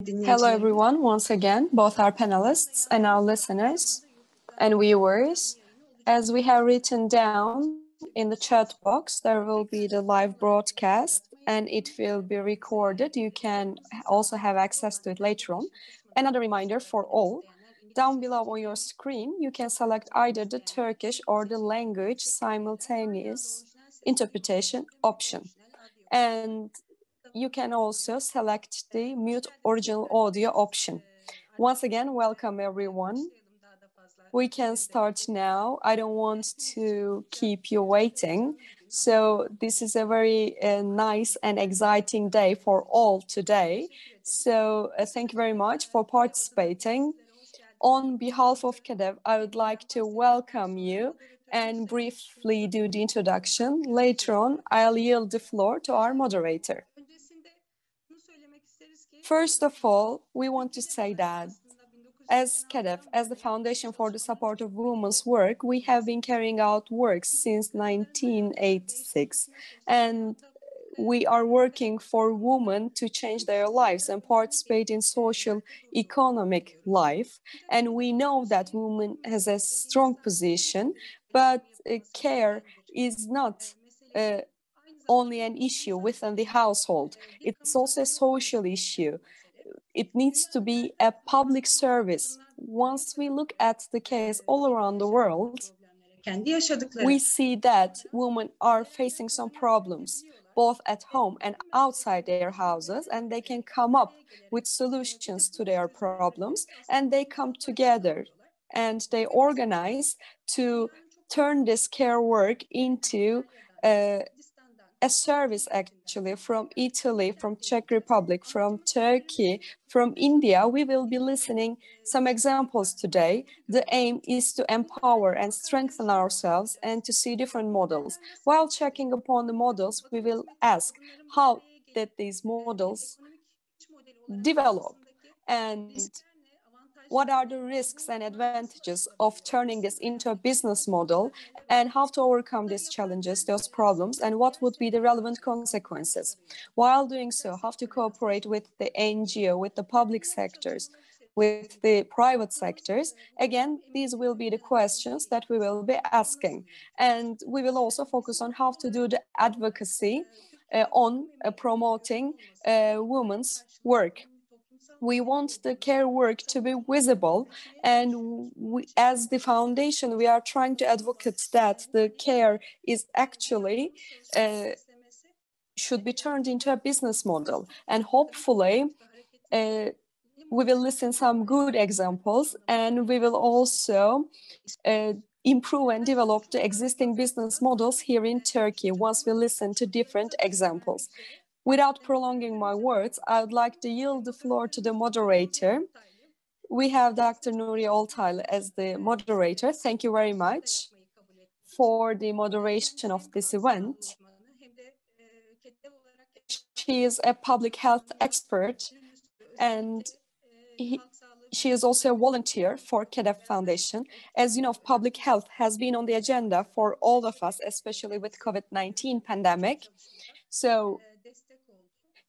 Hello everyone, once again, both our panelists and our listeners and viewers. As we have written down in the chat box, there will be the live broadcast and it will be recorded. You can also have access to it later on. Another reminder for all, down below on your screen, you can select either the Turkish or the language simultaneous interpretation option. And you can also select the mute original audio option. Once again, welcome everyone. We can start now. I don't want to keep you waiting. So this is a very nice and exciting day for all today. So thank you very much for participating. On behalf of KEDV, I would like to welcome you and briefly do the introduction. Later on, I'll yield the floor to our moderator. First of all, we want to say that as KEDV, as the Foundation for the Support of Women's Work, we have been carrying out work since 1986. And we are working for women to change their lives and participate in social economic life. And we know that women has a strong position, but care is not only an issue within the household. It's also a social issue. It needs to be a public service. Once we look at the case all around the world, we see that women are facing some problems, both at home and outside their houses, and they can come up with solutions to their problems, and they come together and they organize to turn this care work into a service actually from Italy, from Czech Republic, from Turkey, from India. We will be listening some examples today. The aim is to empower and strengthen ourselves and to see different models. While checking upon the models, we will ask how did these models develop and what are the risks and advantages of turning this into a business model and how to overcome these challenges, those problems, and what would be the relevant consequences. While doing so, how to cooperate with the NGO, with the public sectors, with the private sectors. Again, these will be the questions that we will be asking. And we will also focus on how to do the advocacy on promoting women's work. We want the care work to be visible, and as the foundation, we are trying to advocate that the care is actually should be turned into a business model. And hopefully, we will listen some good examples, and we will also improve and develop the existing business models here in Turkey once we listen to different examples. Without prolonging my words, I would like to yield the floor to the moderator. We have Dr. Nuri Oltaylı as the moderator. Thank you very much for the moderation of this event. She is a public health expert and she is also a volunteer for KEDV Foundation. As you know, public health has been on the agenda for all of us, especially with COVID-19 pandemic. So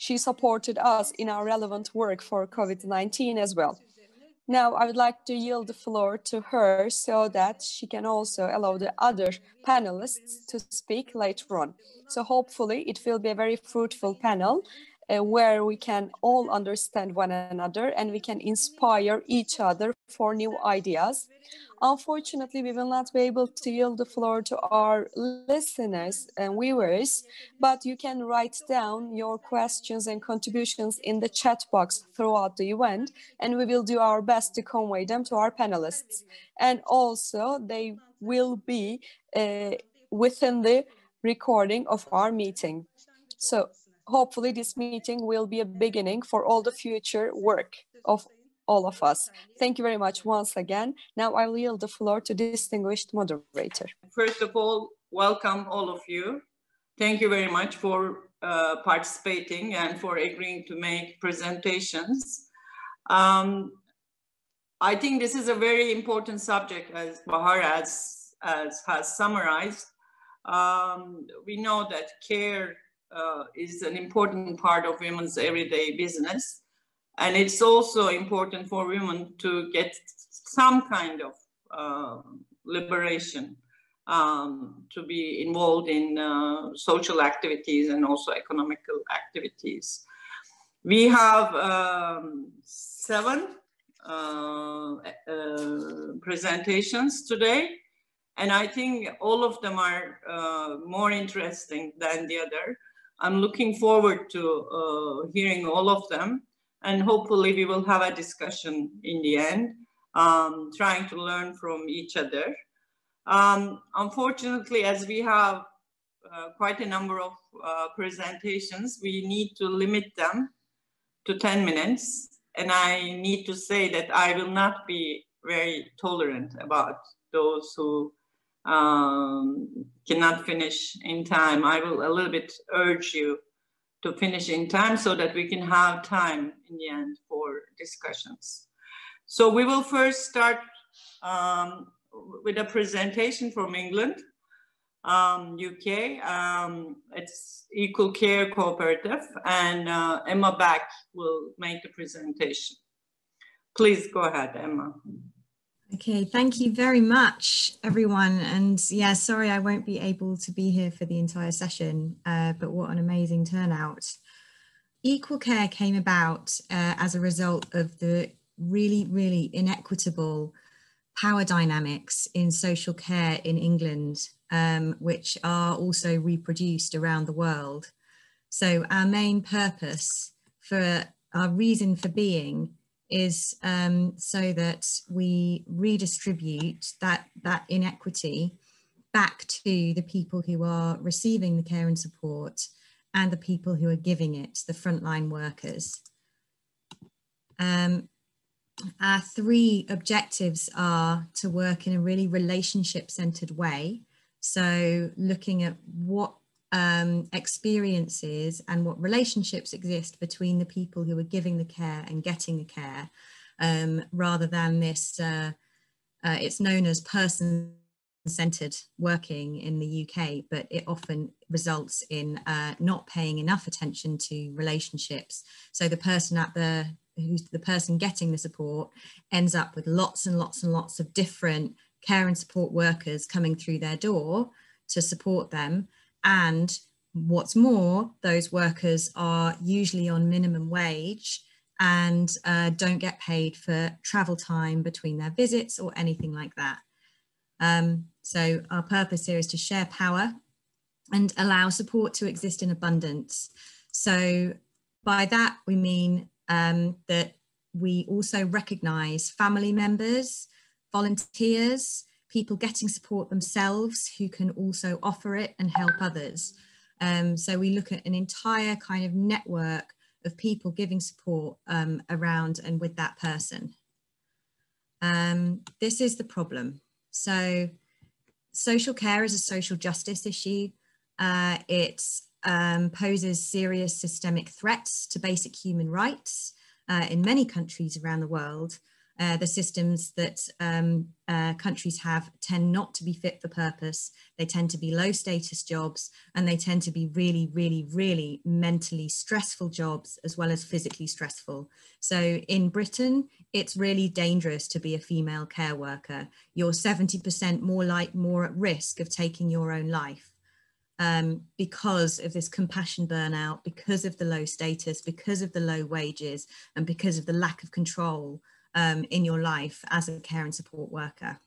she supported us in our relevant work for COVID-19 as well. Now, I would like to yield the floor to her so that she can also allow the other panelists to speak later on. So hopefully it will be a very fruitful panel where we can all understand one another and we can inspire each other for new ideas. Unfortunately, we will not be able to yield the floor to our listeners and viewers, but you can write down your questions and contributions in the chat box throughout the event, and we will do our best to convey them to our panelists. And also, they will be within the recording of our meeting. So hopefully this meeting will be a beginning for all the future work of all of us. Thank you very much once again. Now I will yield the floor to distinguished moderator. First of all, welcome all of you. Thank you very much for participating and for agreeing to make presentations. I think this is a very important subject, as Bahar has summarized. We know that care is an important part of women's everyday business. And it's also important for women to get some kind of liberation, to be involved in social activities and also economical activities. We have 7 presentations today, and I think all of them are more interesting than the other. I'm looking forward to hearing all of them, and hopefully we will have a discussion in the end, trying to learn from each other. Unfortunately, as we have quite a number of presentations, we need to limit them to 10 minutes. And I need to say that I will not be very tolerant about those who cannot finish in time. I will a little bit urge you to finish in time so that we can have time in the end for discussions. So we will first start with a presentation from England, UK. It's Equal Care Cooperative, and Emma Back will make the presentation. Please go ahead, Emma. Okay, thank you very much, everyone. And yeah, sorry I won't be able to be here for the entire session, but what an amazing turnout. Equal Care came about as a result of the really inequitable power dynamics in social care in England, which are also reproduced around the world. So our main purpose for our reason for being is so that we redistribute that inequity back to the people who are receiving the care and support and the people who are giving it, the frontline workers. Our 3 objectives are to work in a really relationship-centered way. So looking at what experiences and what relationships exist between the people who are giving the care and getting the care, rather than this, it's known as person-centered working in the UK, but it often results in not paying enough attention to relationships. So the person who's the person getting the support ends up with lots and lots of different care and support workers coming through their door to support them. And what's more, those workers are usually on minimum wage and don't get paid for travel time between their visits or anything like that. So our purpose here is to share power and allow support to exist in abundance. So by that we mean that we also recognise family members, volunteers, people getting support themselves who can also offer it and help others. So we look at an entire kind of network of people giving support around and with that person. This is the problem. So social care is a social justice issue. It poses serious systemic threats to basic human rights in many countries around the world. The systems that countries have tend not to be fit for purpose. They tend to be low status jobs, and they tend to be really mentally stressful jobs as well as physically stressful. So in Britain, it's really dangerous to be a female care worker. You're 70% more at risk of taking your own life. Because of this compassion burnout, because of the low status, because of the low wages, and because of the lack of control in your life as a care and support worker.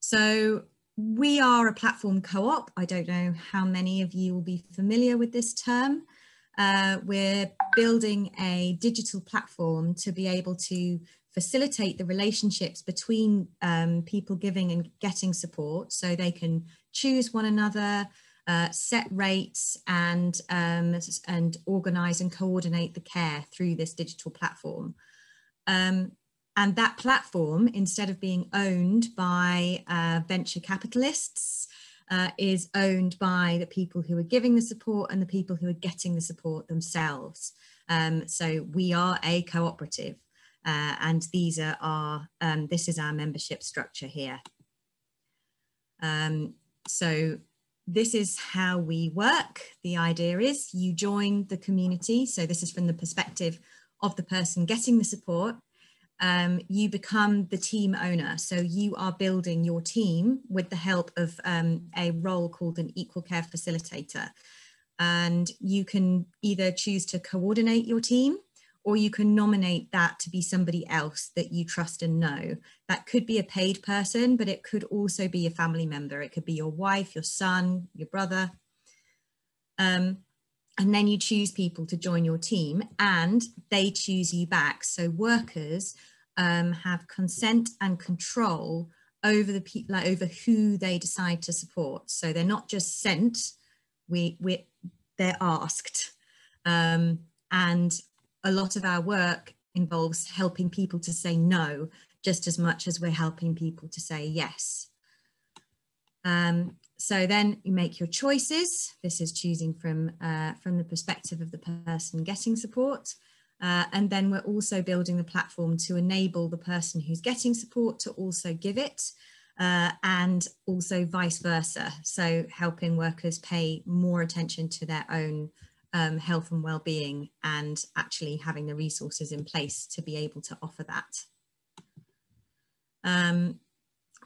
So we are a platform co-op. I don't know how many of you will be familiar with this term. We're building a digital platform to be able to facilitate the relationships between people giving and getting support, so they can choose one another, set rates, and organise and coordinate the care through this digital platform. And that platform, instead of being owned by venture capitalists, is owned by the people who are giving the support and the people who are getting the support themselves. So we are a cooperative, and these are our, this is our membership structure here. So this is how we work. The idea is you join the community. So this is from the perspective of the person getting the support. You become the team owner. So you are building your team with the help of a role called an equal care facilitator. And you can either choose to coordinate your team, or you can nominate that to be somebody else that you trust and know. That could be a paid person, but it could also be a family member. It could be your wife, your son, your brother. And then you choose people to join your team and they choose you back. So workers have consent and control over the people, like over who they decide to support. So they're not just sent, they're asked. And a lot of our work involves helping people to say no, just as much as we're helping people to say yes. So then you make your choices. This is choosing from the perspective of the person getting support. And then we're also building the platform to enable the person who's getting support to also give it, and also vice versa. So helping workers pay more attention to their own health and well-being, and actually having the resources in place to be able to offer that.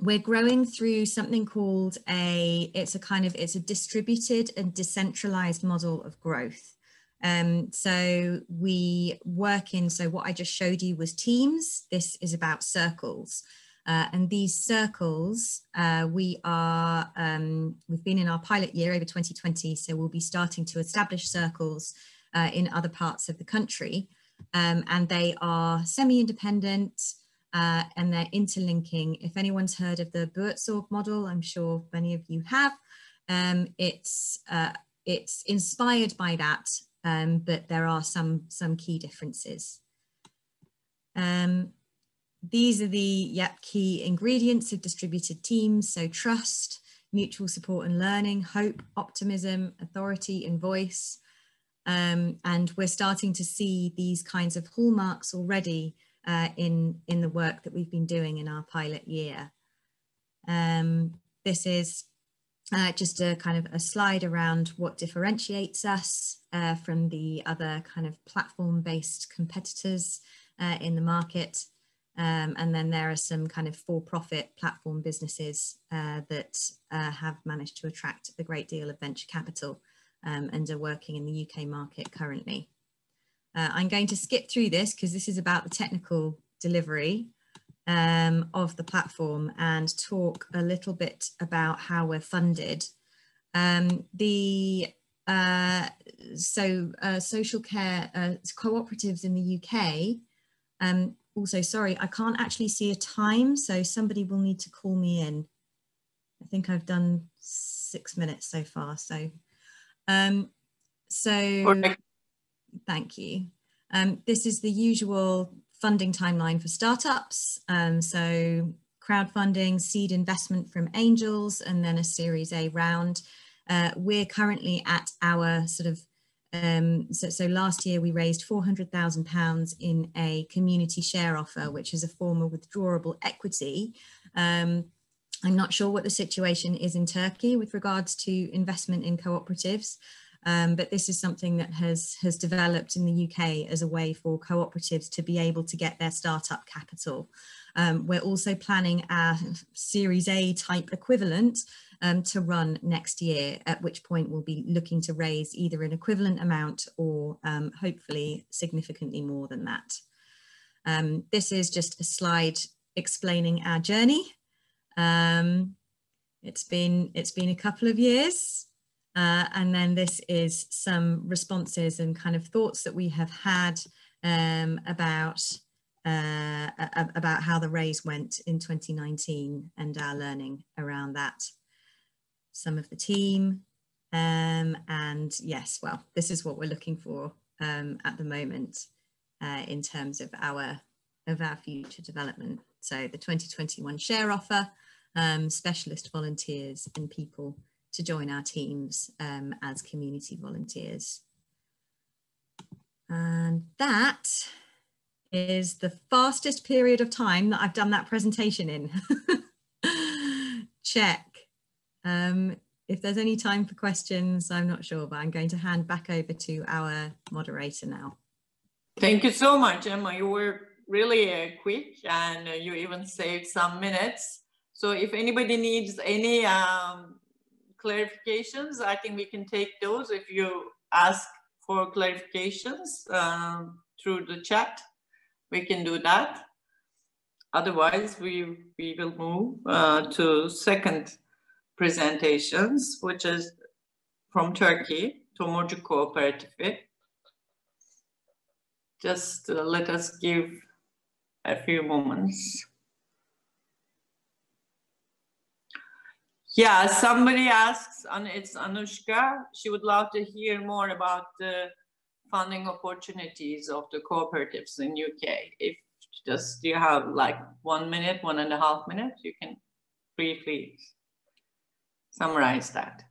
We're growing through something called it's a distributed and decentralized model of growth. So we work in, so what I just showed you was teams. This is about circles. And these circles, we've been in our pilot year over 2020, so we'll be starting to establish circles in other parts of the country. And they are semi-independent and they're interlinking. If anyone's heard of the Buurtzorg model, I'm sure many of you have. It's inspired by that, but there are some key differences. These are the key ingredients of distributed teams. So trust, mutual support and learning, hope, optimism, authority and voice. And we're starting to see these kinds of hallmarks already in the work that we've been doing in our pilot year. This is just a kind of a slide around what differentiates us from the other kind of platform-based competitors in the market. And then there are some kind of for-profit platform businesses that have managed to attract a great deal of venture capital and are working in the UK market currently. I'm going to skip through this because this is about the technical delivery of the platform and talk a little bit about how we're funded. Social care cooperatives in the UK, also, sorry, I can't actually see a time, so somebody will need to call me in. I think I've done 6 minutes so far, so thank you. This is the usual funding timeline for startups. So crowdfunding, seed investment from angels, and then a Series A round. We're currently at our sort of, so last year we raised £400,000 in a community share offer, which is a form of withdrawable equity. I'm not sure what the situation is in Turkey with regards to investment in cooperatives, but this is something that has developed in the UK as a way for cooperatives to be able to get their startup capital. We're also planning our Series A type equivalent to run next year, at which point we'll be looking to raise either an equivalent amount or hopefully significantly more than that. This is just a slide explaining our journey. It's been a couple of years, and then this is some responses and kind of thoughts that we have had about how the raise went in 2019 and our learning around that. Some of the team, and yes, well, this is what we're looking for at the moment in terms of our future development. So the 2021 share offer, specialist volunteers and people to join our teams as community volunteers. And that is the fastest period of time that I've done that presentation in. Check. if there's any time for questions, I'm not sure, but I'm going to hand back over to our moderator now. Thank you so much, Emma. You were really quick, and you even saved some minutes. So if anybody needs any clarifications, I think we can take those if you ask for clarifications through the chat. We can do that. Otherwise, we will move to second presentations, which is from Turkey, Tomurcuk Kooperatifi. Just let us give a few moments. Yeah, somebody asks, and it's Anushka, she would love to hear more about the funding opportunities of the cooperatives in UK. If just you have like 1 minute, 1.5 minutes, you can briefly summarize that.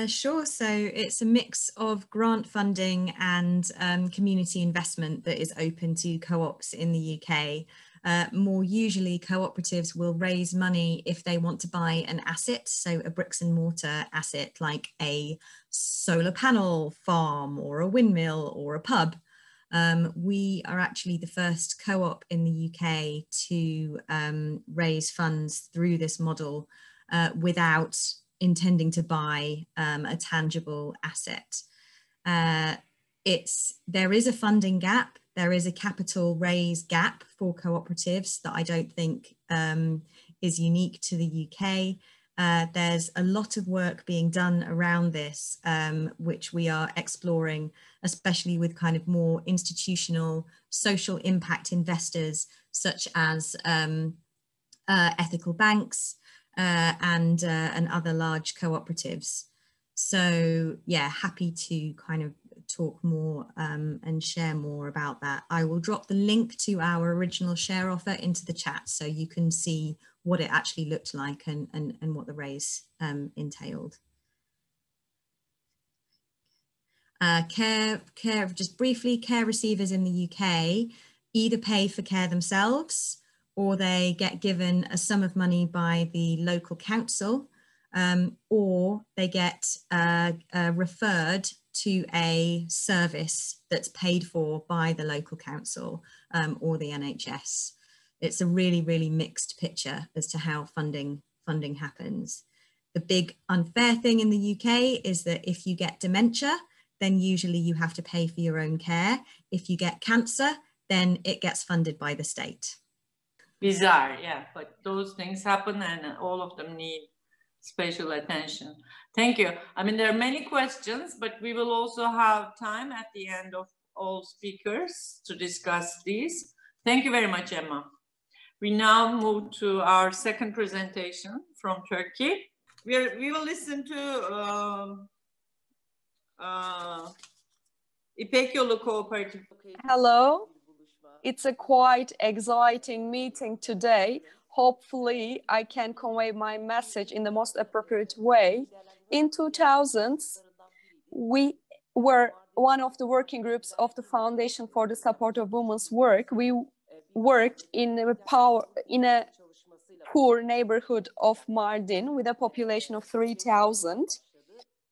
Sure. So it's a mix of grant funding and community investment that is open to co-ops in the UK. More usually, cooperatives will raise money if they want to buy an asset, so a bricks and mortar asset like a solar panel farm or a windmill or a pub. We are actually the first co-op in the UK to raise funds through this model without intending to buy a tangible asset. There is a funding gap. There is a capital raise gap for cooperatives that I don't think is unique to the UK. There's a lot of work being done around this, which we are exploring, especially with kind of more institutional social impact investors, such as ethical banks and other large cooperatives. So yeah, happy to kind of talk more and share more about that. I will drop the link to our original share offer into the chat so you can see what it actually looked like and what the raise entailed. Just briefly, care receivers in the UK either pay for care themselves or they get given a sum of money by the local council, or they get referred to a service that's paid for by the local council or the NHS. It's a really, really mixed picture as to how funding happens. The big unfair thing in the UK is that if you get dementia, then usually you have to pay for your own care. If you get cancer, then it gets funded by the state. Bizarre, yeah, but those things happen and all of them need special attention. Thank you. I mean, there are many questions, but we will also have time at the end of all speakers to discuss these. Thank you very much, Emma. We now move to our second presentation from Turkey. We will listen to İpek Yolu Cooperative. Hello. It's a quite exciting meeting today. Hopefully, I can convey my message in the most appropriate way. In 2000s, we were one of the working groups of the Foundation for the Support of Women's Work. We worked in a poor neighborhood of Mardin with a population of 3,000.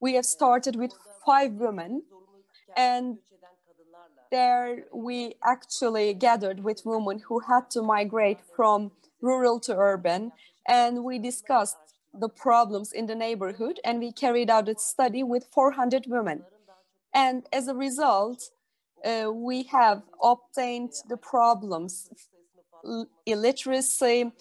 We have started with 5 women, and there we actually gathered with women who had to migrate from rural to urban, and we discussed the problems in the neighborhood, and we carried out a study with 400 women. And as a result, we have obtained the problems: illiteracy,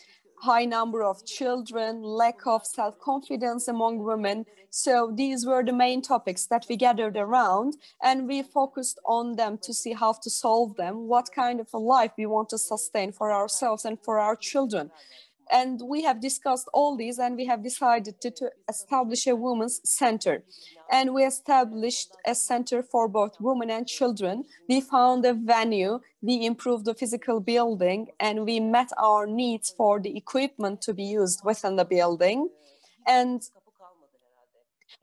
high number of children, lack of self-confidence among women. So these were the main topics that we gathered around, and we focused on them to see how to solve them, what kind of a life we want to sustain for ourselves and for our children. And we have discussed all these, and we have decided to establish a women's center. And we established a center for both women and children. We found a venue, we improved the physical building, and we met our needs for the equipment to be used within the building. And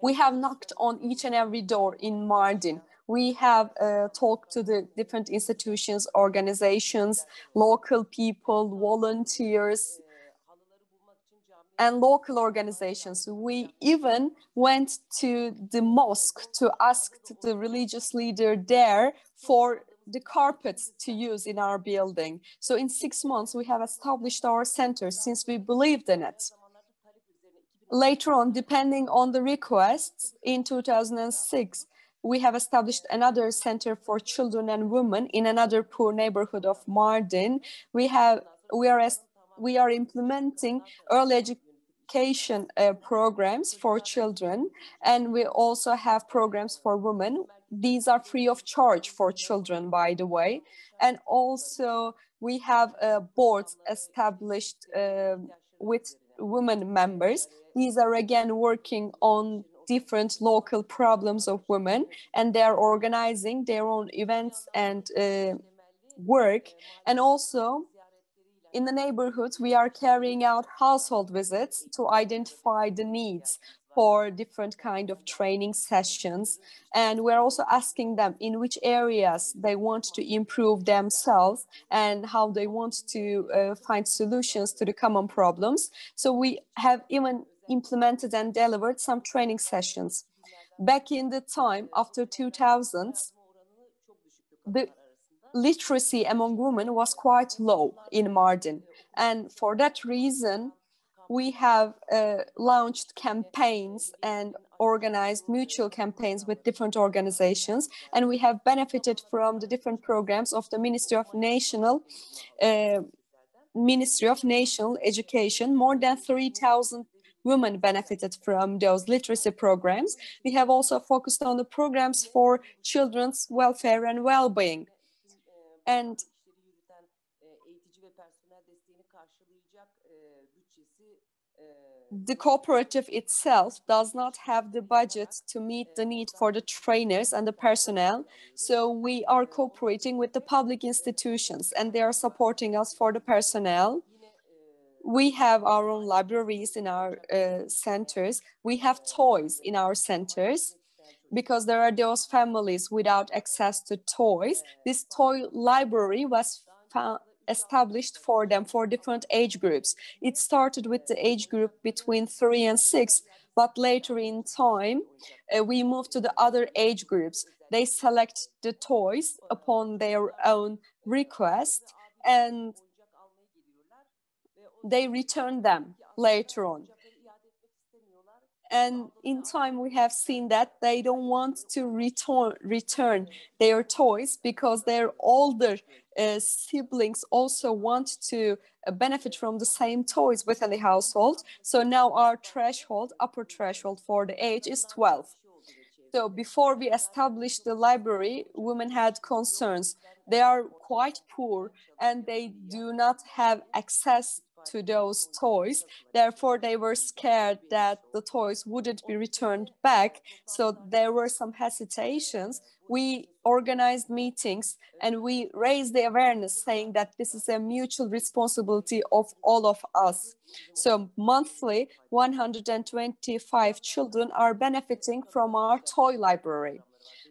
we have knocked on each and every door in Mardin. We have talked to the different institutions, organizations, local people, volunteers. and local organizations. We even went to the mosque to ask the religious leader there for the carpets to use in our building. So in 6 months, we have established our center since we believed in it. Later on, depending on the requests, in 2006, we have established another center for children and women in another poor neighborhood of Mardin. We are implementing early education programs for children, and we also have programs for women. These are free of charge for children, by the way. And also we have boards established with women members. These are again working on different local problems of women, and they are organizing their own events and work. And also in the neighborhoods, we are carrying out household visits to identify the needs for different kind of training sessions. And we're also asking them in which areas they want to improve themselves and how they want to find solutions to the common problems. So we have even implemented and delivered some training sessions. Back in the time after 2000s, the literacy among women was quite low in Mardin. And for that reason, we have launched campaigns and organized mutual campaigns with different organizations, and we have benefited from the different programs of the Ministry of National Education. More than 3,000 women benefited from those literacy programs. We have also focused on the programs for children's welfare and well-being. And the cooperative itself does not have the budget to meet the need for the trainers and the personnel. So we are cooperating with the public institutions, and they are supporting us for the personnel. We have our own libraries in our centers. We have toys in our centers, because there are those families without access to toys. This toy library was established for them for different age groups. It started with the age group between 3 and 6, but later in time, we moved to the other age groups. They select the toys upon their own request, and they return them later on. And in time, we have seen that they don't want to return their toys, because their older siblings also want to benefit from the same toys within the household. So now our upper threshold for the age is 12. So before we established the library, women had concerns. They are quite poor and they do not have access to those toys. Therefore, they were scared that the toys wouldn't be returned back. So there were some hesitations. We organized meetings and we raised the awareness, saying that this is a mutual responsibility of all of us. So monthly, 125 children are benefiting from our toy library.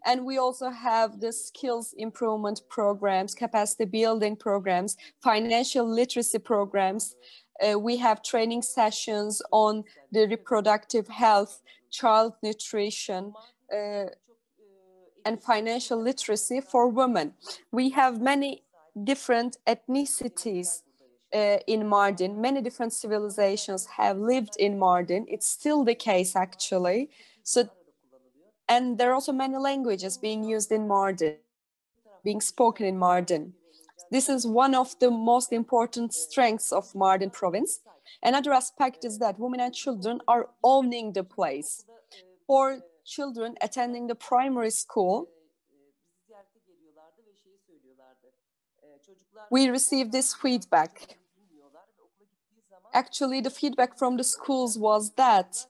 And we also have the skills improvement programs, capacity building programs, financial literacy programs. We have training sessions on the reproductive health, child nutrition, and financial literacy for women. We have many different ethnicities in Mardin. Many different civilizations have lived in Mardin. It's still the case, actually. And there are also many languages being used in Mardin, being spoken in Mardin. This is one of the most important strengths of Mardin province. Another aspect is that women and children are owning the place. For children attending the primary school, we received this feedback. Actually, the feedback from the schools was that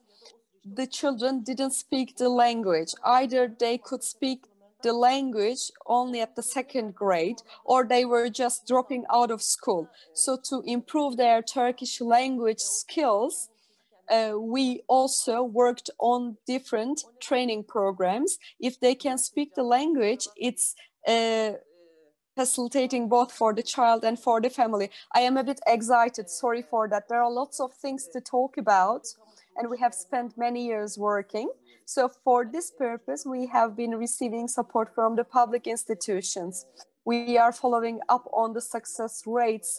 the children didn't speak the language. Either they could speak the language only at the 2nd grade, or they were just dropping out of school. So to improve their Turkish language skills, we also worked on different training programs. If they can speak the language, it's facilitating both for the child and for the family. I am a bit excited, sorry for that. There are lots of things to talk about, and we have spent many years working. So for this purpose, we have been receiving support from the public institutions. We are following up on the success rates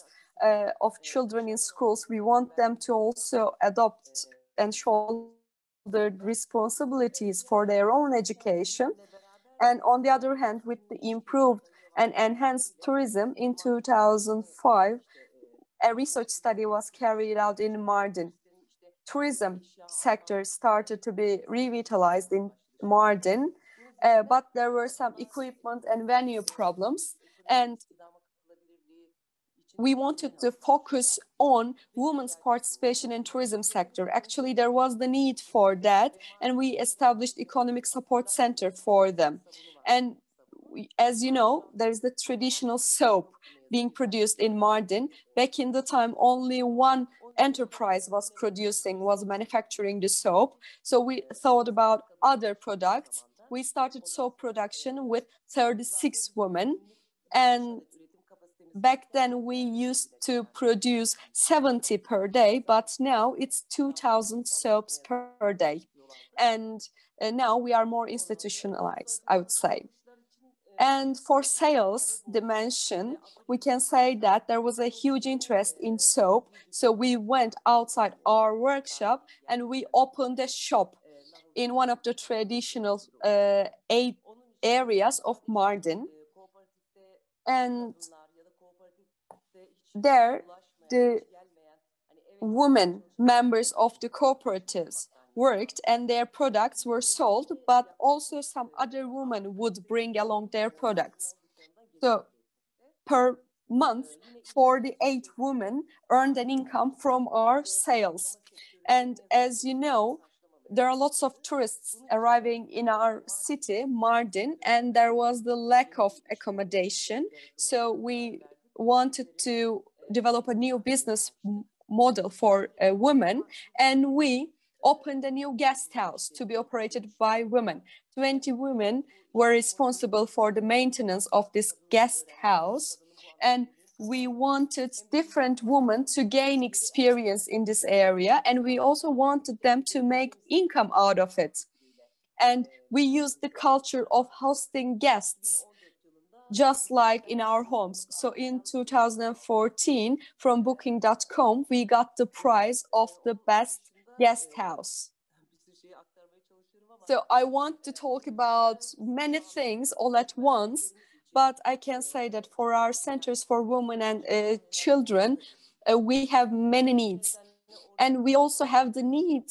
of children in schools. We want them to also adopt and shoulder responsibilities for their own education. And on the other hand, with the improved and enhanced tourism in 2005, a research study was carried out in Mardin. Tourism sector started to be revitalized in Mardin, but there were some equipment and venue problems. And we wanted to focus on women's participation in tourism sector. Actually, there was the need for that, and we established economic support center for them. And as you know, there's the traditional soap being produced in Mardin. Back in the time, only one enterprise was manufacturing the soap. So we thought about other products. We started soap production with 36 women, and back then we used to produce 70 per day, but now it's 2,000 soaps per day. And now we are more institutionalized, I would say. And for sales dimension, we can say that there was a huge interest in soap. So we went outside our workshop and we opened a shop in one of the traditional areas of Mardin. And there, the women members of the cooperatives worked and their products were sold, but also some other women would bring along their products. So per month, 48 women earned an income from our sales. And as you know, there are lots of tourists arriving in our city, Mardin, and there was the lack of accommodation. So we wanted to develop a new business model for women, and we opened a new guest house to be operated by women. 20 women were responsible for the maintenance of this guest house, and we wanted different women to gain experience in this area, and we also wanted them to make income out of it. And we used the culture of hosting guests, just like in our homes. So in 2014, from booking.com, we got the prize of the best guest house. So I want to talk about many things all at once, but I can say that for our centers for women and children, we have many needs. And we also have the need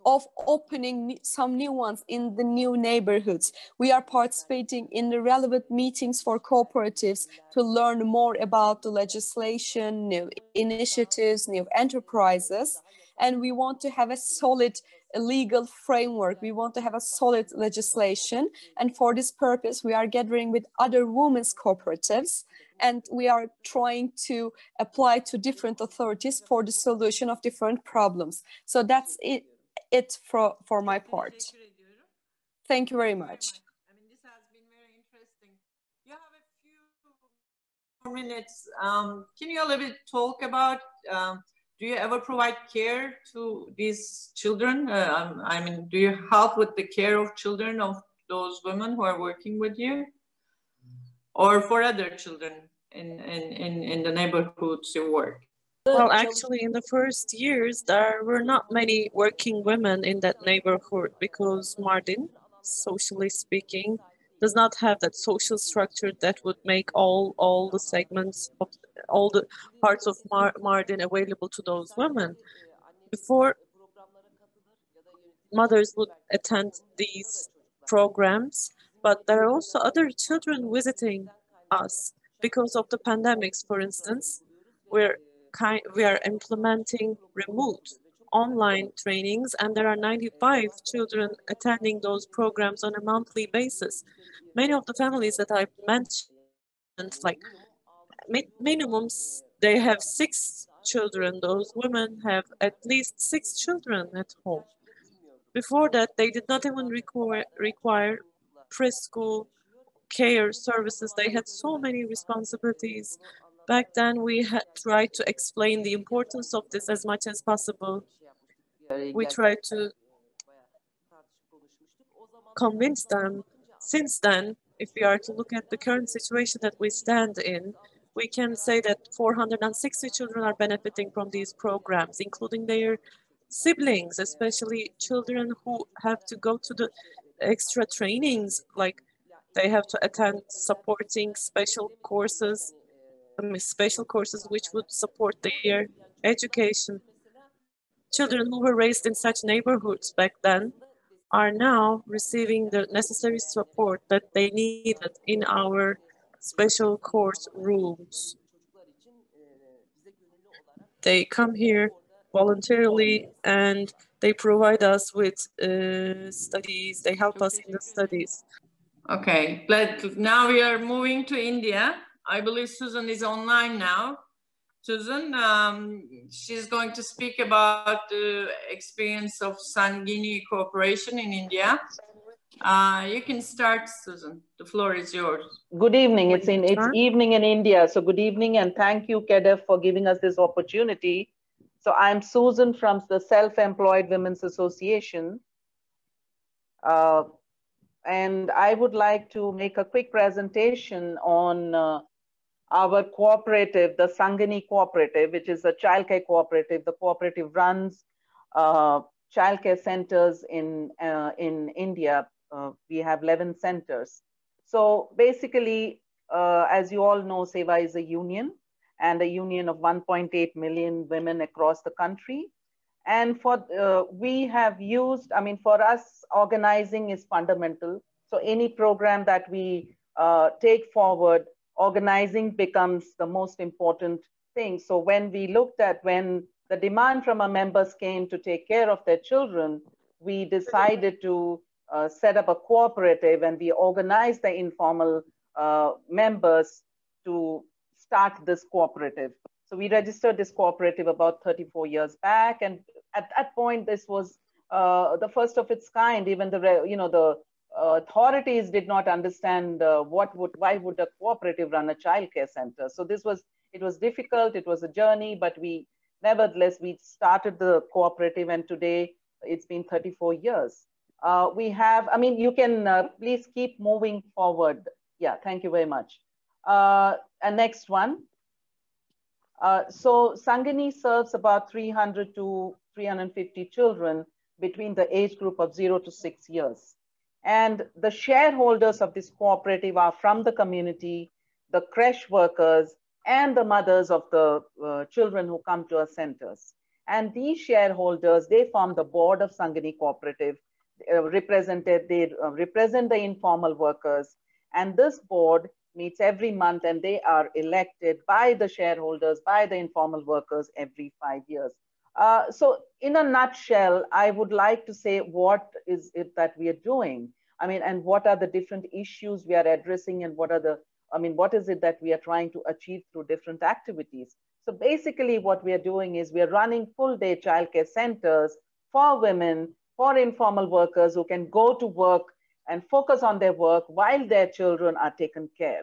of opening some new ones in the new neighborhoods. We are participating in the relevant meetings for cooperatives to learn more about the legislation, new initiatives, new enterprises. And we want to have a solid legal framework. We want to have a solid legislation. And for this purpose, we are gathering with other women's cooperatives, and we are trying to apply to different authorities for the solution of different problems. So that's it for my part. Thank you very much. I mean, this has been very interesting. You have a few more minutes. Can you a little bit talk about, do you ever provide care to these children? I mean, do you help with the care of children of those women who are working with you? Or for other children in the neighborhoods you work? Well, actually, in the first years, there were not many working women in that neighborhood because Mardin, socially speaking, does not have that social structure that would make all the segments of all the parts of Mardin available to those women. Before, mothers would attend these programs, but there are also other children visiting us because of the pandemics, for instance. We are implementing remote online trainings, and there are 95 children attending those programs on a monthly basis. Many of the families that I've mentioned, like minimums, they have 6 children. Those women have at least 6 children at home. Before that, they did not even require preschool care services. They had so many responsibilities. Back then, we had tried to explain the importance of this as much as possible. We tried to convince them. Since then, if we are to look at the current situation that we stand in, we can say that 460 children are benefiting from these programs, including their siblings, especially children who have to go to the extra trainings, like they have to attend supporting special courses, special courses which would support their education. Children who were raised in such neighborhoods back then are now receiving the necessary support that they needed in our special course rooms. They come here voluntarily and they provide us with studies, they help us in the studies. Okay, but now we are moving to India. I believe Susan is online now. Susan, she's going to speak about the experience of Sangini cooperation in India. You can start, Susan. The floor is yours. Good evening. It's evening in India. So good evening and thank you, KEDV, for giving us this opportunity. So I'm Susan from the Self-Employed Women's Association. And I would like to make a quick presentation on our cooperative, the Sangini Cooperative, which is a childcare cooperative. The cooperative runs childcare centers in India. We have 11 centers. So basically, as you all know, SEWA is a union and a union of 1.8 million women across the country. And for we have used, I mean, for us, organizing is fundamental. So any program that we take forward, organizing becomes the most important thing. So when we looked at when the demand from our members came to take care of their children, we decided to set up a cooperative and we organized the informal members to start this cooperative. So we registered this cooperative about 34 years back. And at that point, this was the first of its kind. Even the authorities did not understand why would a cooperative run a childcare center. So it was difficult. It was a journey, but nevertheless, we started the cooperative and today it's been 34 years. You can please keep moving forward. Yeah, thank you very much. And next one. So Sangini serves about 300 to 350 children between the age group of 0 to 6 years. And the shareholders of this cooperative are from the community, the creche workers, and the mothers of the children who come to our centers. And these shareholders, they form the board of Sangini Cooperative. They represent the informal workers. And this board meets every month and they are elected by the shareholders, by the informal workers every 5 years. So in a nutshell, I would like to say what is it that we are doing? I mean, and what are the different issues we are addressing and what is it that we are trying to achieve through different activities? So basically what we are doing is we are running full day childcare centers for women, for informal workers who can go to work and focus on their work while their children are taken care.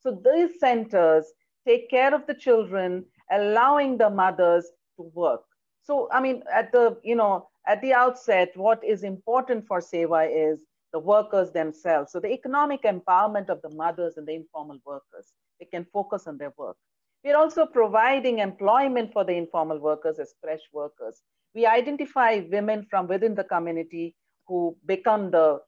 So these centers take care of the children, allowing the mothers to work. So, I mean, at the outset, what is important for SEWA is the workers themselves. So the economic empowerment of the mothers and the informal workers, they can focus on their work. We're also providing employment for the informal workers as creche workers. We identify women from within the community who become the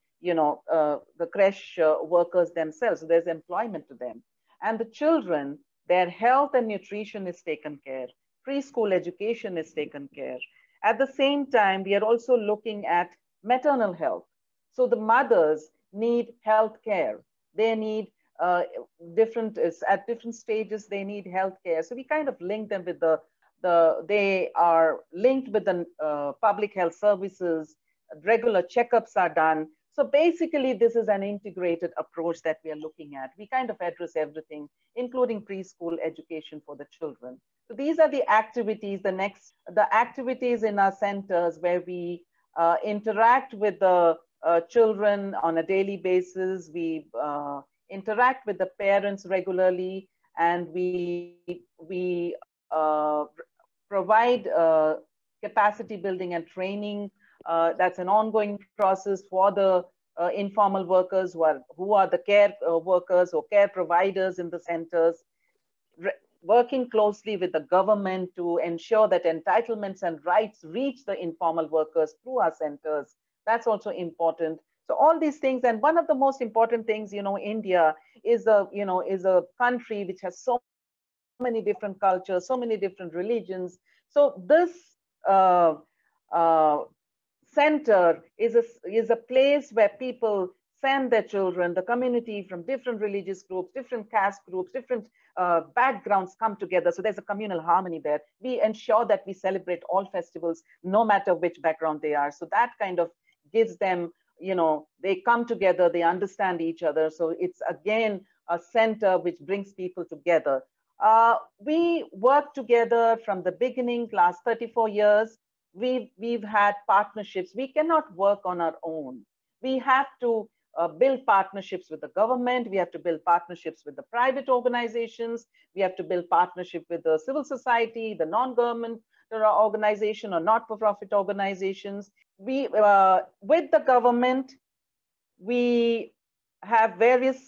creche workers themselves. So there's employment to them. And the children, their health and nutrition is taken care. Preschool education is taken care. At the same time, we are also looking at maternal health. So the mothers need health care. They need at different stages, they need health care. So we kind of link them with they are linked with the public health services. Regular checkups are done. So basically, this is an integrated approach that we are looking at. We kind of address everything, including preschool education for the children. So these are the activities, the activities in our centers where we interact with the children on a daily basis. We interact with the parents regularly, and we provide capacity building and training. That's an ongoing process for the informal workers who are the care workers or care providers in the centers, working closely with the government to ensure that entitlements and rights reach the informal workers through our centers. That's also important. So all these things, and one of the most important things, India is a country which has so many different cultures, so many different religions. So this uh, uh, center is a place where people send their children, the community from different religious groups, different caste groups, different backgrounds come together. So there's a communal harmony there. We ensure that we celebrate all festivals, no matter which background they are. So that kind of gives them, they come together, they understand each other. So it's again a center which brings people together. We work together from the beginning, last 34 years. We've had partnerships. We cannot work on our own. We have to build partnerships with the government. We have to build partnerships with the private organizations. We have to build partnership with the civil society, the non-government organization or not-for-profit organizations. With the government, we have various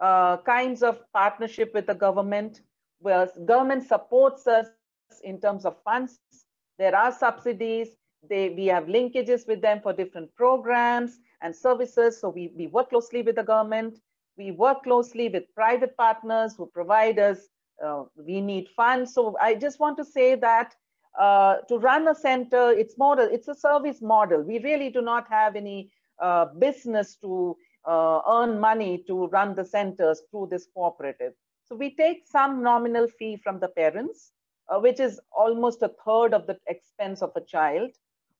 kinds of partnership with the government, where government supports us in terms of funds. There are subsidies. We have linkages with them for different programs and services. So we work closely with the government. We work closely with private partners who provide us. We need funds. So I just want to say that to run a center, it's a service model. We really do not have any business to earn money to run the centers through this cooperative. So we take some nominal fee from the parents, which is almost a third of the expense of a child.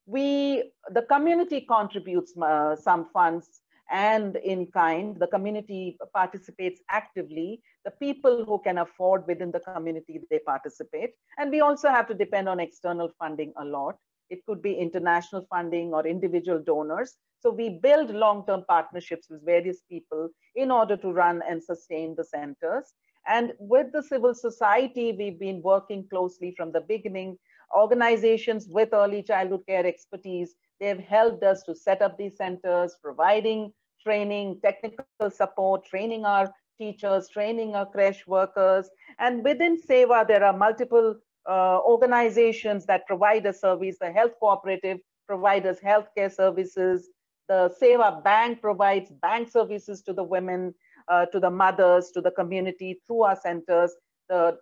The community contributes some funds, and in kind, the community participates actively. The people who can afford within the community, they participate. And we also have to depend on external funding a lot. It could be international funding or individual donors. So we build long-term partnerships with various people in order to run and sustain the centers. And with the civil society, we've been working closely from the beginning. Organizations with early childhood care expertise, they've helped us to set up these centers, providing training, technical support, training our teachers, training our creche workers. And within SEWA, there are multiple organizations that provide a service. The health cooperative provides us healthcare services. The SEWA bank provides bank services to the women, to the mothers, to the community through our centers. The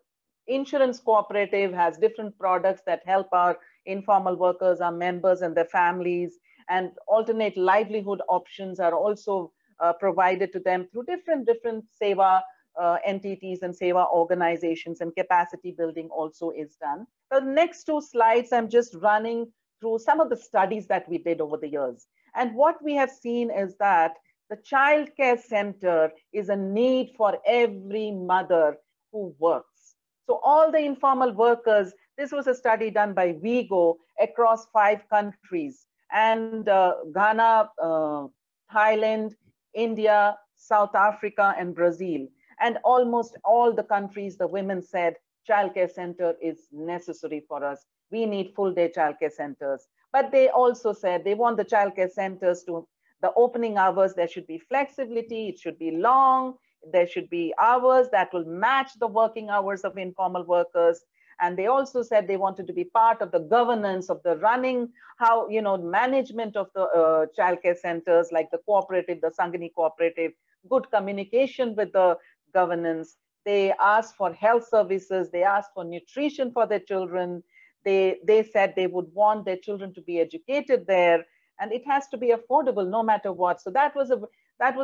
insurance cooperative has different products that help our informal workers, our members and their families, and alternate livelihood options are also provided to them through different SEWA entities and SEWA organizations, and capacity building also is done. The next two slides, I'm just running through some of the studies that we did over the years. And what we have seen is that the child care center is a need for every mother who works. So all the informal workers, this was a study done by Vigo across 5 countries, and Ghana, Thailand, India, South Africa, and Brazil. And almost all the countries, the women said, childcare center is necessary for us. We need full day childcare centers. But they also said they want the childcare centers to, the opening hours, there should be flexibility, it should be long, there should be hours that will match the working hours of informal workers. And they also said they wanted to be part of the governance of the running, management of the childcare centers, like the cooperative, the Sangani cooperative, good communication with the governance. They asked for health services. They asked for nutrition for their children. They said they would want their children to be educated there, and it has to be affordable no matter what. So that was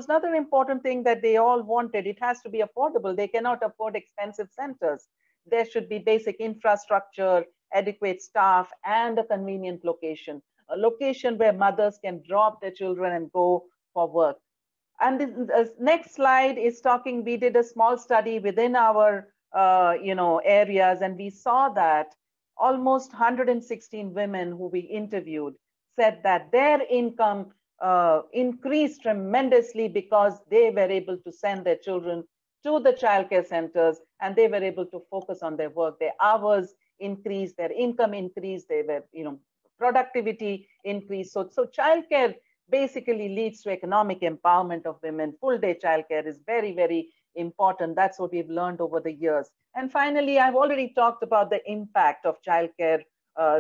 another important thing that they all wanted. It has to be affordable. They cannot afford expensive centers. There should be basic infrastructure, adequate staff, and a convenient location, a location where mothers can drop their children and go for work. And the next slide is talking, we did a small study within our areas, and we saw that almost 116 women who we interviewed said that their income increased tremendously because they were able to send their children to the childcare centers and they were able to focus on their work. Their hours increased, their income increased, they were, productivity increased. So childcare basically leads to economic empowerment of women. Full day childcare is very, very important. That's what we've learned over the years. And finally, I've already talked about the impact of childcare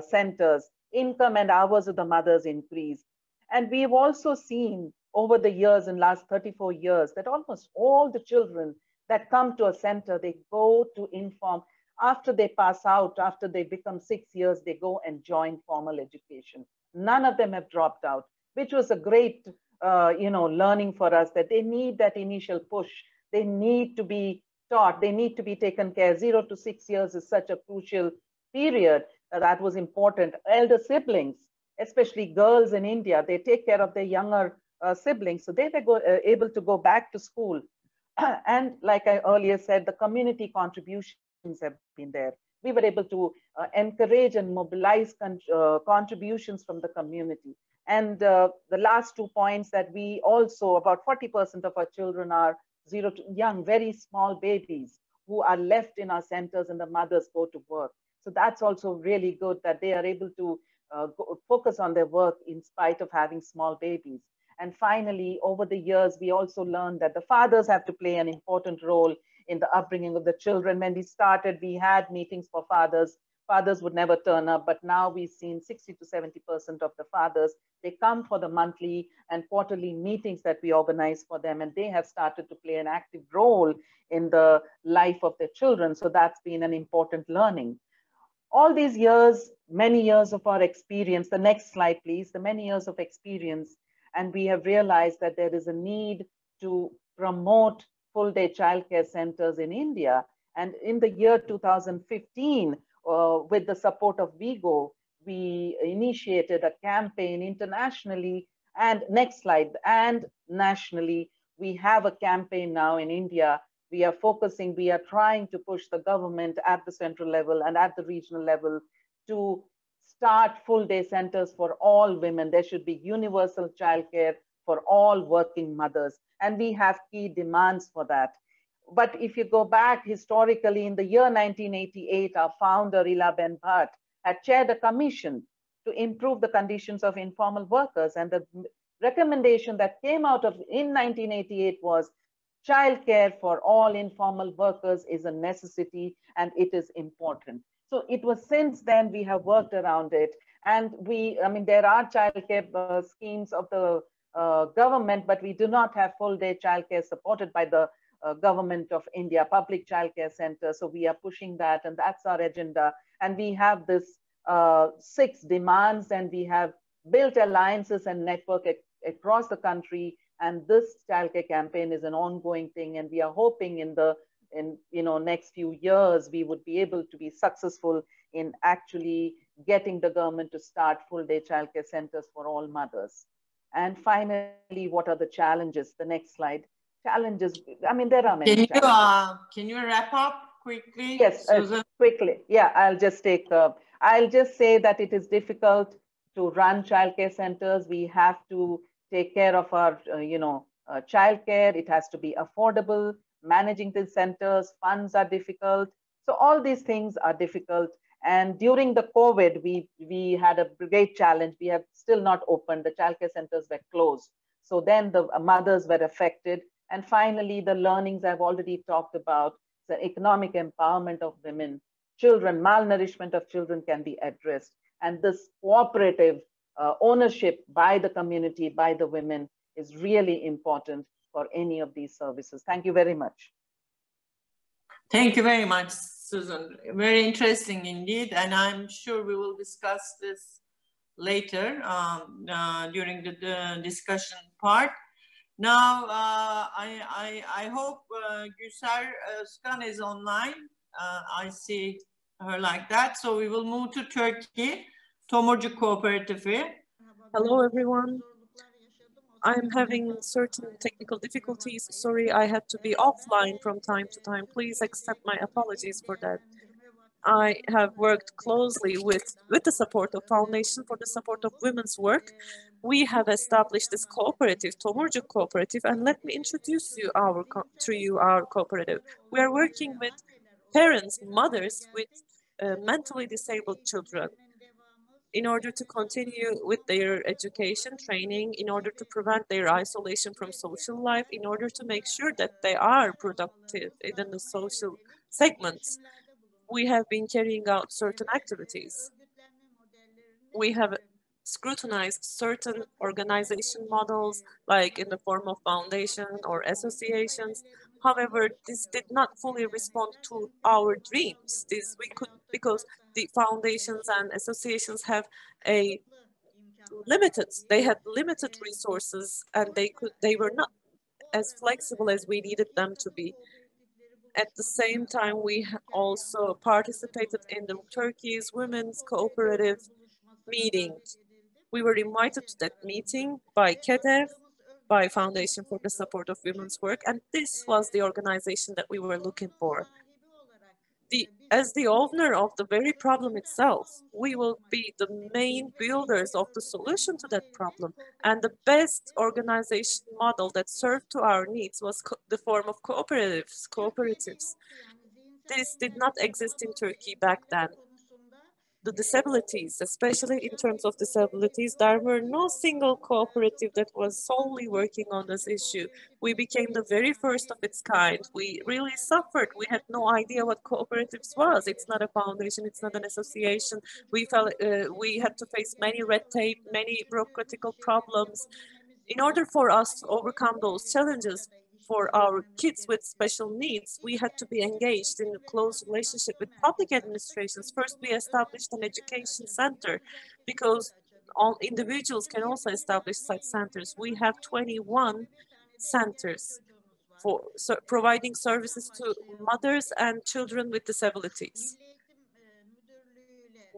centers. Income and hours of the mothers increase. And we've also seen over the years, in last 34 years, that almost all the children that come to a center, they go to inform. After they pass out, after they become 6 years, they go and join formal education. None of them have dropped out, which was a great learning for us, that they need that initial push. They need to be taught, they need to be taken care. 0 to 6 years is such a crucial period. That was important. Elder siblings, especially girls in India, they take care of their younger siblings. So they were able to go back to school. And like I earlier said, the community contributions have been there. We were able to encourage and mobilize contributions from the community. And the last 2 points, that we also, about 40% of our children are 0 to young, very small babies who are left in our centers and the mothers go to work. So that's also really good that they are able to focus on their work in spite of having small babies. And finally, over the years, we also learned that the fathers have to play an important role in the upbringing of the children. When we started, we had meetings for fathers. Fathers would never turn up, but now we've seen 60 to 70% of the fathers, they come for the monthly and quarterly meetings that we organize for them, and they have started to play an active role in the life of their children. So that's been an important learning. All these years, many years of our experience, the next slide, please, the many years of experience, and we have realized that there is a need to promote full day childcare centers in India. And in the year 2015, with the support of Vigo, we initiated a campaign internationally, and next slide, and nationally. We have a campaign now in India. We are focusing, we are trying to push the government at the central level and at the regional level to start full day centers for all women. There should be universal childcare for all working mothers. And we have key demands for that. But if you go back historically, in the year 1988, our founder, Ilaben Bhatt, had chaired a commission to improve the conditions of informal workers. And the recommendation that came out of in 1988 was childcare for all informal workers is a necessity and it is important. So it was since then we have worked around it. And there are childcare schemes of the government, but we do not have full day childcare supported by the government of India, public childcare center. So we are pushing that, and that's our agenda. And we have this 6 demands, and we have built alliances and network across the country. And this childcare campaign is an ongoing thing, and we are hoping in next few years we would be able to be successful in actually getting the government to start full day childcare centers for all mothers. And finally, what are the challenges? The next slide. Challenges. There are many challenges. Can you wrap up quickly? Yes, quickly. Yeah, I'll just say that it is difficult to run childcare centers. We have to take care of our, childcare. It has to be affordable. Managing the centers, funds are difficult. So all these things are difficult. And during the COVID, we had a great challenge. We have still not opened. The childcare centers were closed. So then the mothers were affected. And finally, the learnings I've already talked about, the economic empowerment of women, children, malnourishment of children can be addressed. And this cooperative ownership by the community, by the women, is really important for any of these services. Thank you very much. Thank you very much, Susan. Very interesting indeed. And I'm sure we will discuss this later during the discussion part. Now, I hope Gülser Özkan is online. I see her like that. So we will move to Turkey, Tomurcuk Kooperatifi. Hello, everyone. I'm having certain technical difficulties. Sorry, I had to be offline from time to time. Please accept my apologies for that. I have worked closely with the support of Foundation for the Support of Women's Work. We have established this cooperative, Tomurcuk Cooperative, and let me introduce you our cooperative. We are working with parents, mothers with mentally disabled children in order to continue with their education training, in order to prevent their isolation from social life, in order to make sure that they are productive in the social segments. We have been carrying out certain activities. We have scrutinized certain organization models, like in the form of foundation or associations. However, this did not fully respond to our dreams. This we could, because the foundations and associations have a they had limited resources, and they were not as flexible as we needed them to be. At the same time, we also participated in the Turkey's Women's Cooperative meeting. We were invited to that meeting by KEDV, by Foundation for the Support of Women's Work, and this was the organization that we were looking for. As the owner of the very problem itself, we will be the main builders of the solution to that problem. And the best organization model that served to our needs was the form of cooperatives. This did not exist in Turkey back then. The disabilities, especially in terms of disabilities, there were no single cooperative that was solely working on this issue. We became the very first of its kind. We really suffered. We had no idea what cooperatives was. It's not a foundation, it's not an association. We had to face many red tape, many bureaucratical problems. In order for us to overcome those challenges, for our kids with special needs, we had to be engaged in a close relationship with public administrations. First, we established an education center because all individuals can also establish such centers. We have 21 centers for providing services to mothers and children with disabilities.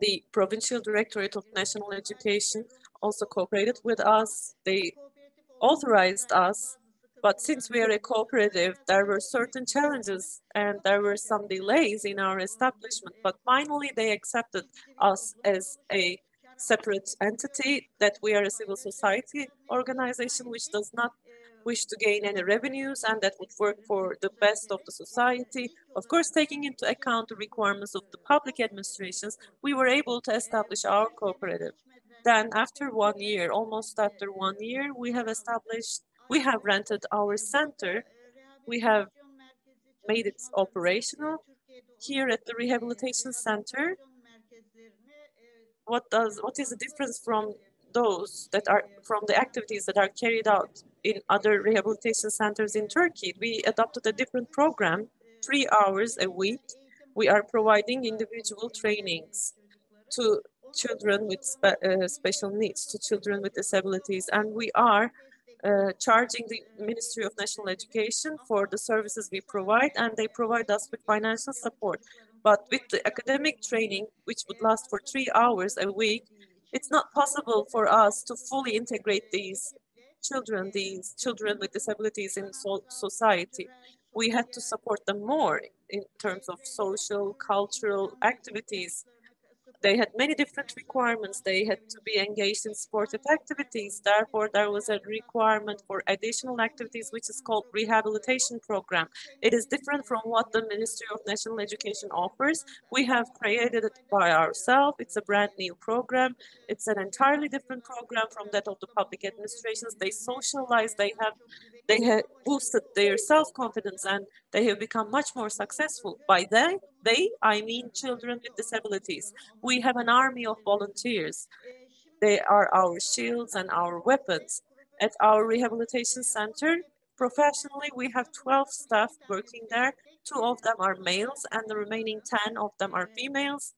The Provincial Directorate of National Education also cooperated with us. They authorized us. But since we are a cooperative, there were certain challenges and there were some delays in our establishment. But finally, they accepted us as a separate entity, that we are a civil society organization which does not wish to gain any revenues and that would work for the best of the society. Of course, taking into account the requirements of the public administrations, we were able to establish our cooperative. Then after 1 year, almost after 1 year, we have rented our center. We have made it operational here at the rehabilitation center. What is the difference from the activities that are carried out in other rehabilitation centers in Turkey? We adopted a different program, 3 hours a week. We are providing individual trainings to children with special needs, to children with disabilities, and we are charging the Ministry of National Education for the services we provide, and they provide us with financial support. But with the academic training, which would last for 3 hours a week, it's not possible for us to fully integrate these children with disabilities in society. We had to support them more in terms of social, cultural activities. They had many different requirements. They had to be engaged in sportive activities. Therefore, there was a requirement for additional activities, which is called rehabilitation program. It is different from what the Ministry of National Education offers. We have created it by ourselves. It's a brand new program. It's an entirely different program from that of the public administrations. They socialize, they have boosted their self-confidence, and they have become much more successful. By they, I mean children with disabilities. We have an army of volunteers. They are our shields and our weapons. At our rehabilitation center, professionally, we have 12 staff working there. 2 of them are males and the remaining 10 of them are females.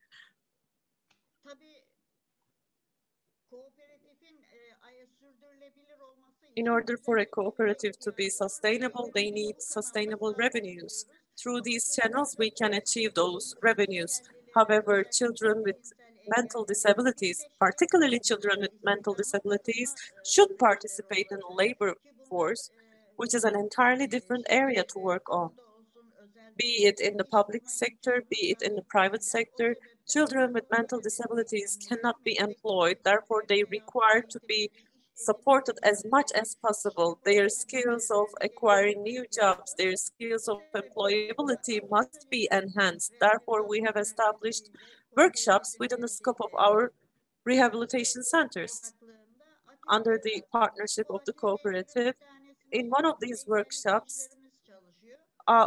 In order for a cooperative to be sustainable, they need sustainable revenues. Through these channels, we can achieve those revenues. However, children with mental disabilities, particularly children with mental disabilities, should participate in the labor force, which is an entirely different area to work on. be it in the public sector, be it in the private sector. Children with mental disabilities cannot be employed, therefore they require to be supported as much as possible. Their skills of acquiring new jobs, their skills of employability must be enhanced. Therefore, we have established workshops within the scope of our rehabilitation centers under the partnership of the cooperative. In one of these workshops, uh,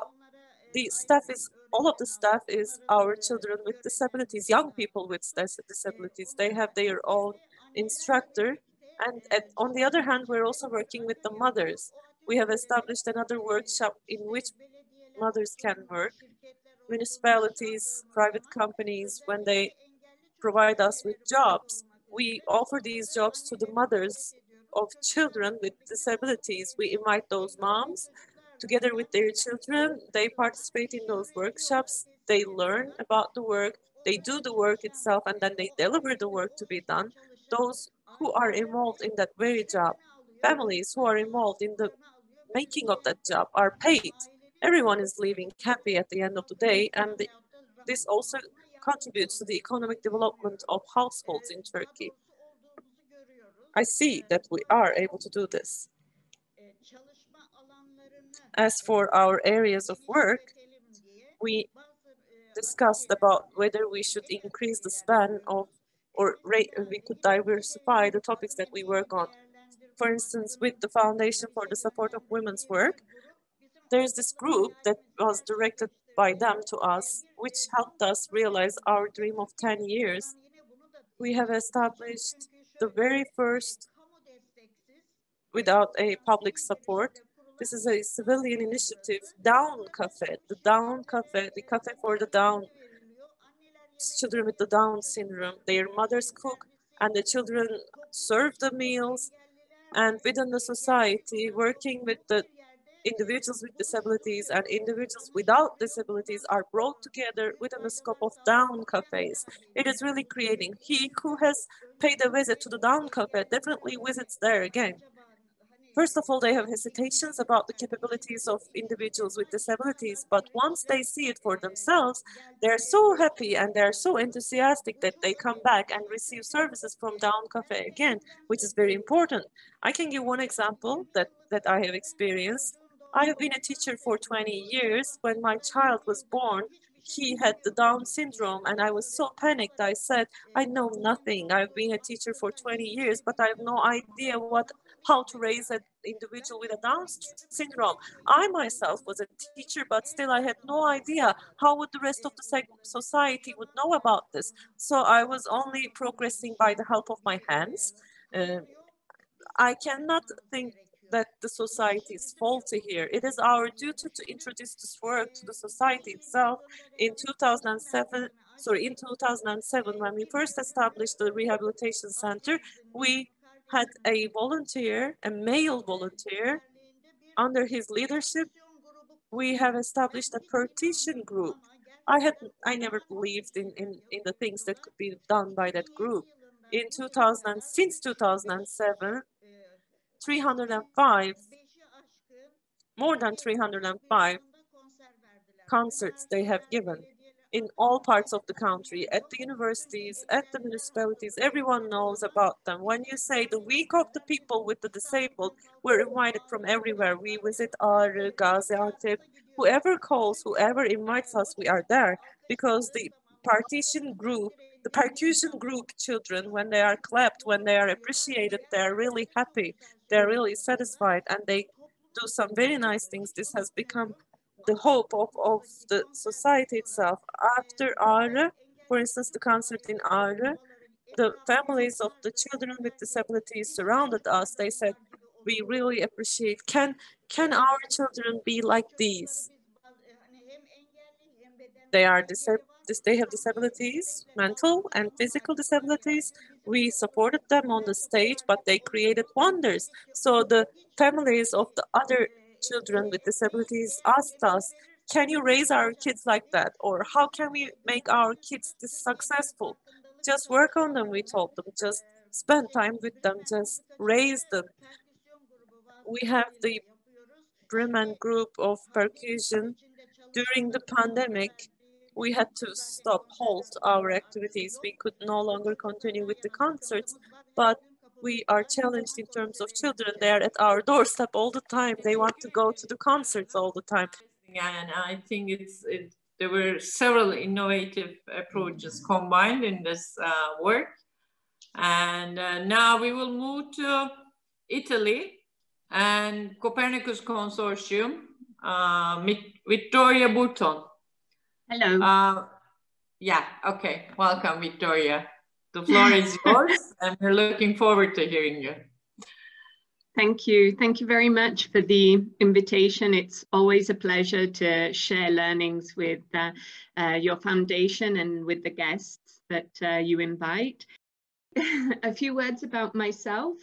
the staff is all of the staff is our children with disabilities, young people with disabilities. They have their own instructor, and on the other hand, we're also working with the mothers. We have established another workshop in which mothers can work. Municipalities, private companies, when they provide us with jobs, we offer these jobs to the mothers of children with disabilities. We invite those moms together with their children. They participate in those workshops. They learn about the work. They do the work itself, and then they deliver the work to be done. Those who are involved in that very job, families who are involved in the making of that job are paid. Everyone is leaving happy at the end of the day, and this also contributes to the economic development of households in Turkey. I see that we are able to do this. As for our areas of work, we discussed about whether we should increase the span of, or we could diversify the topics that we work on. For instance, with the Foundation for the Support of Women's Work, there's this group that was directed by them to us, which helped us realize our dream of 10 years. We have established the very first, without a public support, this is a civilian initiative, Down Cafe, the Down Cafe, the cafe for the Down, children with the Down syndrome. Their mothers cook and the children serve the meals, and within the society, working with the individuals with disabilities and individuals without disabilities are brought together within the scope of Down Cafes. It is really creating. He who has paid a visit to the Down Cafe definitely visits there again. First of all, they have hesitations about the capabilities of individuals with disabilities, but once they see it for themselves, they're so happy and they're so enthusiastic that they come back and receive services from Down Cafe again, which is very important. I can give one example that I have experienced. I have been a teacher for 20 years. When my child was born, he had the Down syndrome, and I was so panicked. I said, I know nothing. I've been a teacher for 20 years, but I have no idea how to raise an individual with a Down syndrome. I myself was a teacher, but still I had no idea how would the rest of the society would know about this. So I was only progressing by the help of my hands. I cannot think that the society is faulty here. It is our duty to introduce this work to the society itself. In 2007, when we first established the rehabilitation center, we had a volunteer, a male volunteer. Under his leadership, we have established a partition group. I never believed in the things that could be done by that group. Since 2007, 305, more than 305 concerts they have given in all parts of the country, at the universities, at the municipalities. Everyone knows about them. When you say the week of the people with the disabled, we're invited from everywhere. We visit Ağrı, Gaziantep, whoever calls, whoever invites us, we are there, because the percussion group children, when they are clapped, when they are appreciated, they're really happy, they're really satisfied, and they do some very nice things. This has become the hope of the society itself. After Ağrı, for instance, the concert in Ağrı, the families of the children with disabilities surrounded us. They said, we really appreciate, can our children be like these? They have disabilities, mental and physical disabilities. We supported them on the stage, but they created wonders. So the families of the other children with disabilities asked us, can you raise our kids like that? Or how can we make our kids this successful? Just work on them, we told them. Just spend time with them, just raise them. We have the Bremen group of percussion. during the pandemic, we had to halt our activities. We could no longer continue with the concerts, but we are challenged in terms of children. They are at our doorstep all the time. They want to go to the concerts all the time. And I think there were several innovative approaches combined in this work. And now we will move to Italy and Copernicus Consortium, Vittoria Burton. Hello. Yeah, okay. Welcome, Victoria. The floor is yours, and we're looking forward to hearing you. Thank you. Thank you very much for the invitation. It's always a pleasure to share learnings with your foundation and with the guests that you invite. A few words about myself.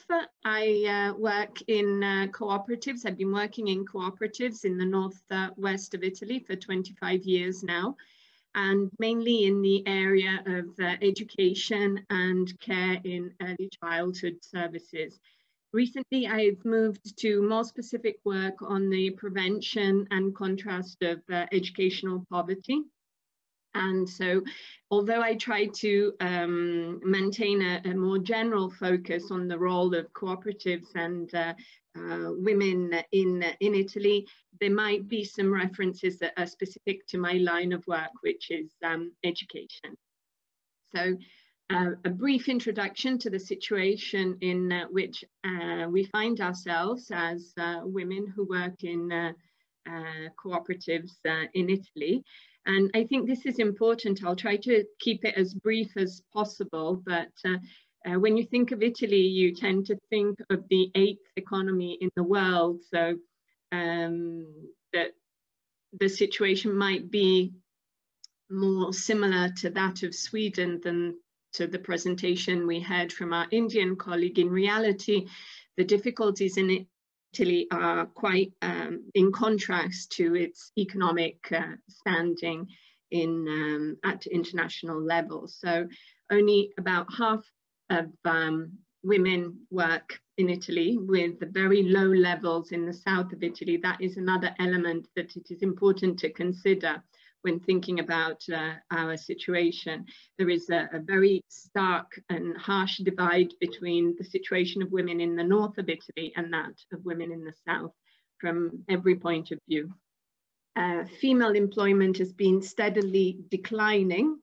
I work in cooperatives. I've been working in cooperatives in the northwest of Italy for 25 years now, and mainly in the area of education and care in early childhood services. Recently, I've moved to more specific work on the prevention and contrast of educational poverty. And so, although I try to maintain a more general focus on the role of cooperatives and women in Italy, there might be some references that are specific to my line of work, which is education. So, a brief introduction to the situation in which we find ourselves as women who work in cooperatives in Italy. And I think this is important. I'll try to keep it as brief as possible, but when you think of Italy, you tend to think of the 8th economy in the world. So that the situation might be more similar to that of Sweden than to the presentation we heard from our Indian colleague. In reality, the difficulties in Italy are quite in contrast to its economic standing at international level. So only about half of women work in Italy, with the very low levels in the south of Italy. That is another element that it is important to consider when thinking about our situation. There is a very stark and harsh divide between the situation of women in the north of Italy and that of women in the south from every point of view. Female employment has been steadily declining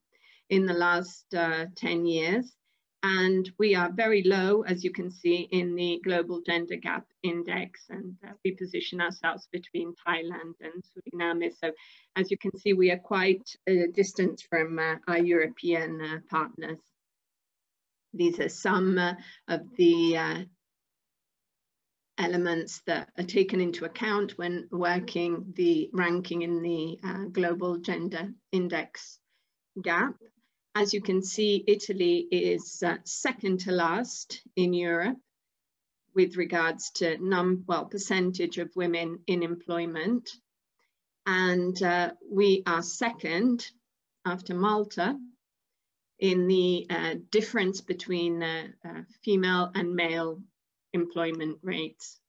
in the last 10 years. And we are very low, as you can see, in the Global Gender Gap Index, and we position ourselves between Thailand and Suriname. So as you can see, we are quite distant from our European partners. These are some of the elements that are taken into account when working the ranking in the Global Gender Index gap. As you can see, Italy is second to last in Europe with regards to percentage of women in employment. And we are second after Malta in the difference between female and male employment rates.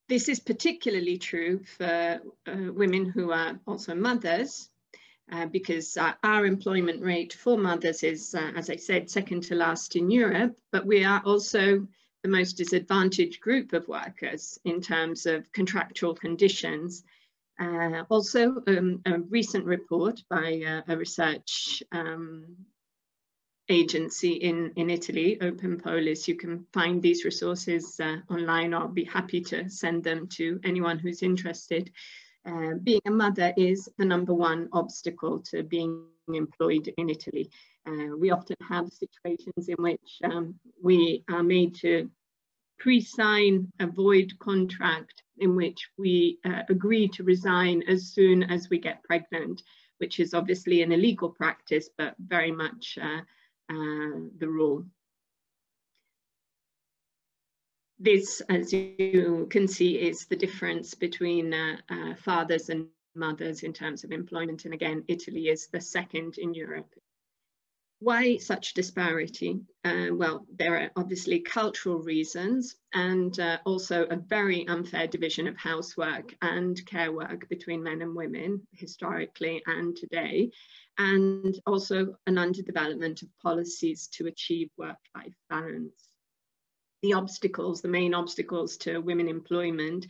This is particularly true for women who are also mothers, because our employment rate for mothers is, as I said, second to last in Europe, but we are also the most disadvantaged group of workers in terms of contractual conditions. Also, a recent report by a research agency in Italy, Open Polis, you can find these resources online. I'll be happy to send them to anyone who's interested. Being a mother is the #1 obstacle to being employed in Italy. We often have situations in which we are made to pre-sign a void contract in which we agree to resign as soon as we get pregnant, which is obviously an illegal practice, but very much the rule. This, as you can see, is the difference between fathers and mothers in terms of employment. And again, Italy is the second in Europe. Why such disparity? Well, there are obviously cultural reasons and also a very unfair division of housework and care work between men and women historically and today, and also an underdevelopment of policies to achieve work-life balance. The obstacles, the main obstacles to women employment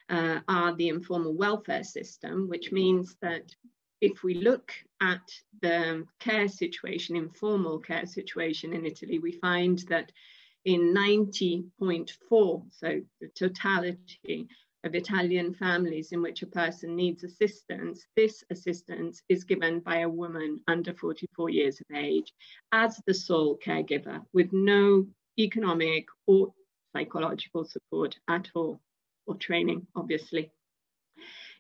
are the informal welfare system, which means that if we look at the care situation, informal care situation in Italy, we find that in 90.4, so the totality of Italian families in which a person needs assistance, this assistance is given by a woman under 44 years of age as the sole caregiver, with no economic or psychological support at all, or training, obviously.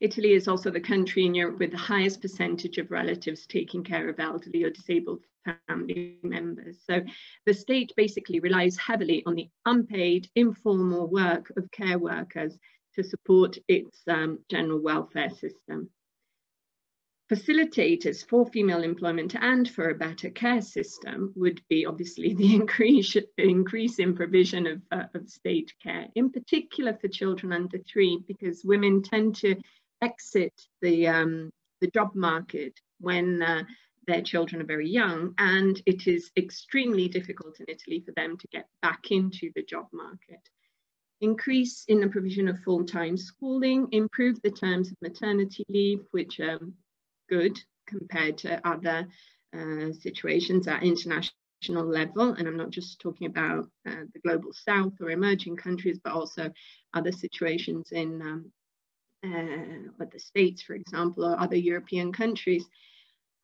Italy is also the country in Europe with the highest percentage of relatives taking care of elderly or disabled family members. So the state basically relies heavily on the unpaid, informal work of care workers to support its general welfare system. Facilitators for female employment and for a better care system would be obviously the increase in provision of state care, in particular for children under 3, because women tend to exit the job market when their children are very young, and it is extremely difficult in Italy for them to get back into the job market. Increase in the provision of full-time schooling, improve the terms of maternity leave, which are good compared to other situations at international level. And I'm not just talking about the global south or emerging countries, but also other situations in the States, for example, or other European countries.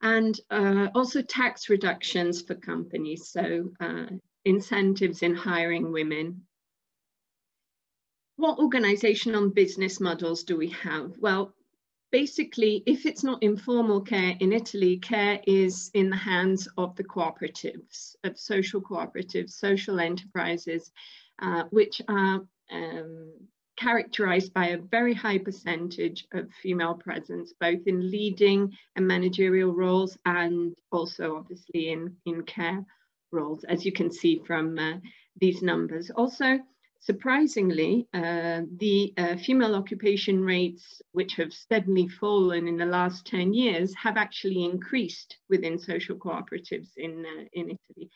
And also tax reductions for companies, so incentives in hiring women. What organizational business models do we have? Well, basically, if it's not informal care in Italy, care is in the hands of the cooperatives, of social cooperatives, social enterprises, which are characterized by a very high percentage of female presence, both in leading and managerial roles, and also obviously in care roles, as you can see from these numbers. Also, surprisingly, the female occupation rates, which have steadily fallen in the last 10 years, have actually increased within social cooperatives in Italy.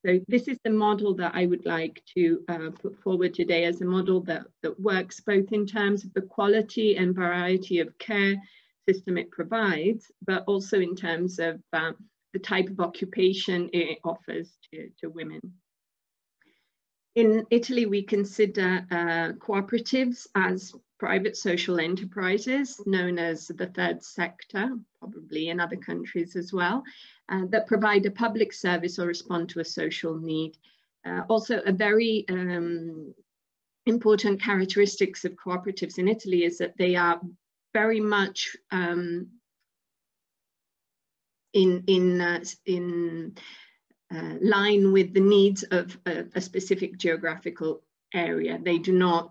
So this is the model that I would like to put forward today as a model that works both in terms of the quality and variety of care system it provides, but also in terms of the type of occupation it offers to women. In Italy, we consider cooperatives as private social enterprises, known as the third sector, probably in other countries as well, that provide a public service or respond to a social need. Also, a very important characteristics of cooperatives in Italy is that they are very much in line with the needs of a specific geographical area. They do not,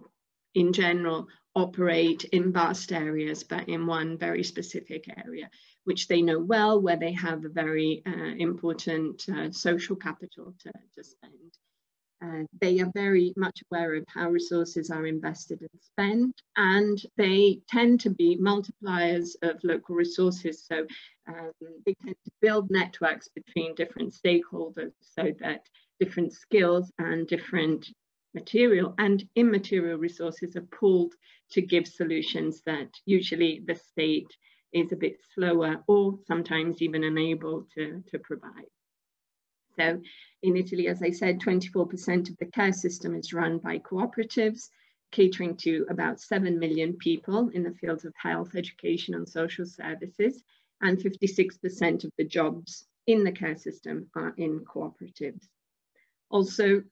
in general, operate in vast areas, but in one very specific area, which they know well, where they have a very important social capital to spend. They are very much aware of how resources are invested and spent, and they tend to be multipliers of local resources. So they tend to build networks between different stakeholders so that different skills and different material and immaterial resources are pooled to give solutions that usually the state is a bit slower or sometimes even unable to provide. So in Italy, as I said, 24% of the care system is run by cooperatives, catering to about 7 million people in the fields of health, education, and social services, and 56% of the jobs in the care system are in cooperatives. Also,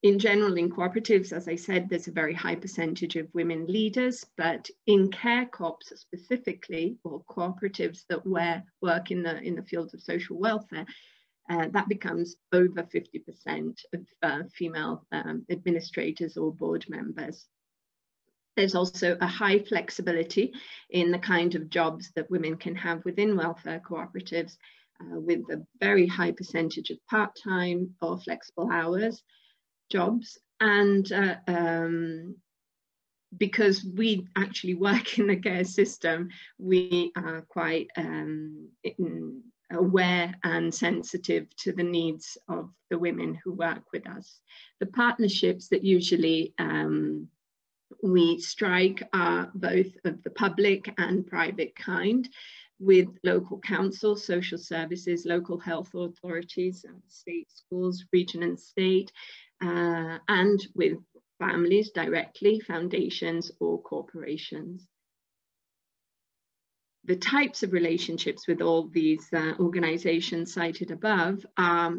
in general, in cooperatives, as I said, there's a very high percentage of women leaders, but in care co-ops specifically, or cooperatives that work in the fields of social welfare, that becomes over 50% of female administrators or board members. There's also a high flexibility in the kind of jobs that women can have within welfare cooperatives. with a very high percentage of part-time or flexible hours jobs. And because we actually work in the care system, we are quite aware and sensitive to the needs of the women who work with us. The partnerships that usually we strike are both of the public and private kind, with local councils, social services, local health authorities, state schools, region and state, and with families directly, foundations or corporations. The types of relationships with all these organizations cited above are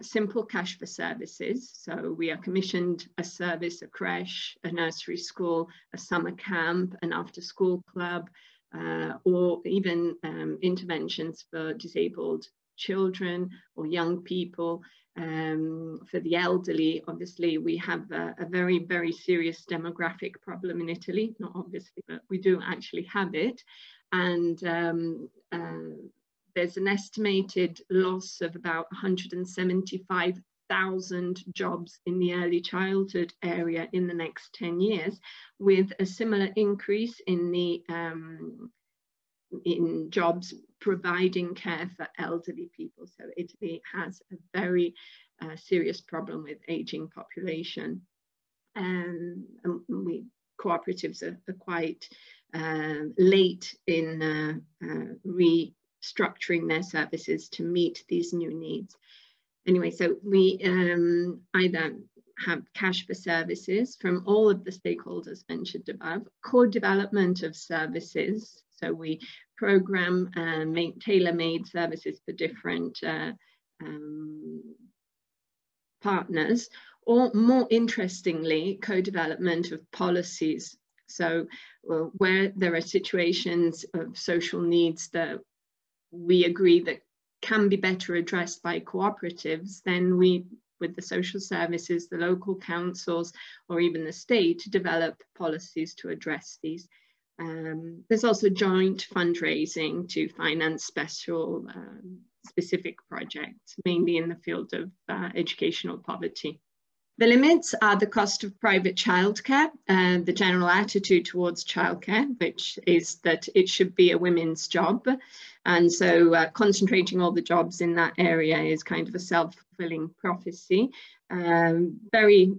simple cash for services. So we are commissioned a service, a creche, a nursery school, a summer camp, an after-school club, or even interventions for disabled children or young people. For the elderly, obviously, we have a very, very serious demographic problem in Italy. Not obviously, but we do actually have it. And there's an estimated loss of about 175,000 jobs in the early childhood area in the next 10 years, with a similar increase in the in jobs providing care for elderly people. So Italy has a very serious problem with aging population, and cooperatives are quite late in restructuring their services to meet these new needs. Anyway, so we either have cash for services from all of the stakeholders mentioned above, co-development of services. So we program and make tailor-made services for different partners, or more interestingly, co-development of policies. So where there are situations of social needs that we agree that can be better addressed by cooperatives, then we, with the social services, the local councils, or even the state, to develop policies to address these. There's also joint fundraising to finance specific projects, mainly in the field of educational poverty. The limits are the cost of private childcare, the general attitude towards childcare, which is that it should be a women's job. And so concentrating all the jobs in that area is kind of a self-fulfilling prophecy. Very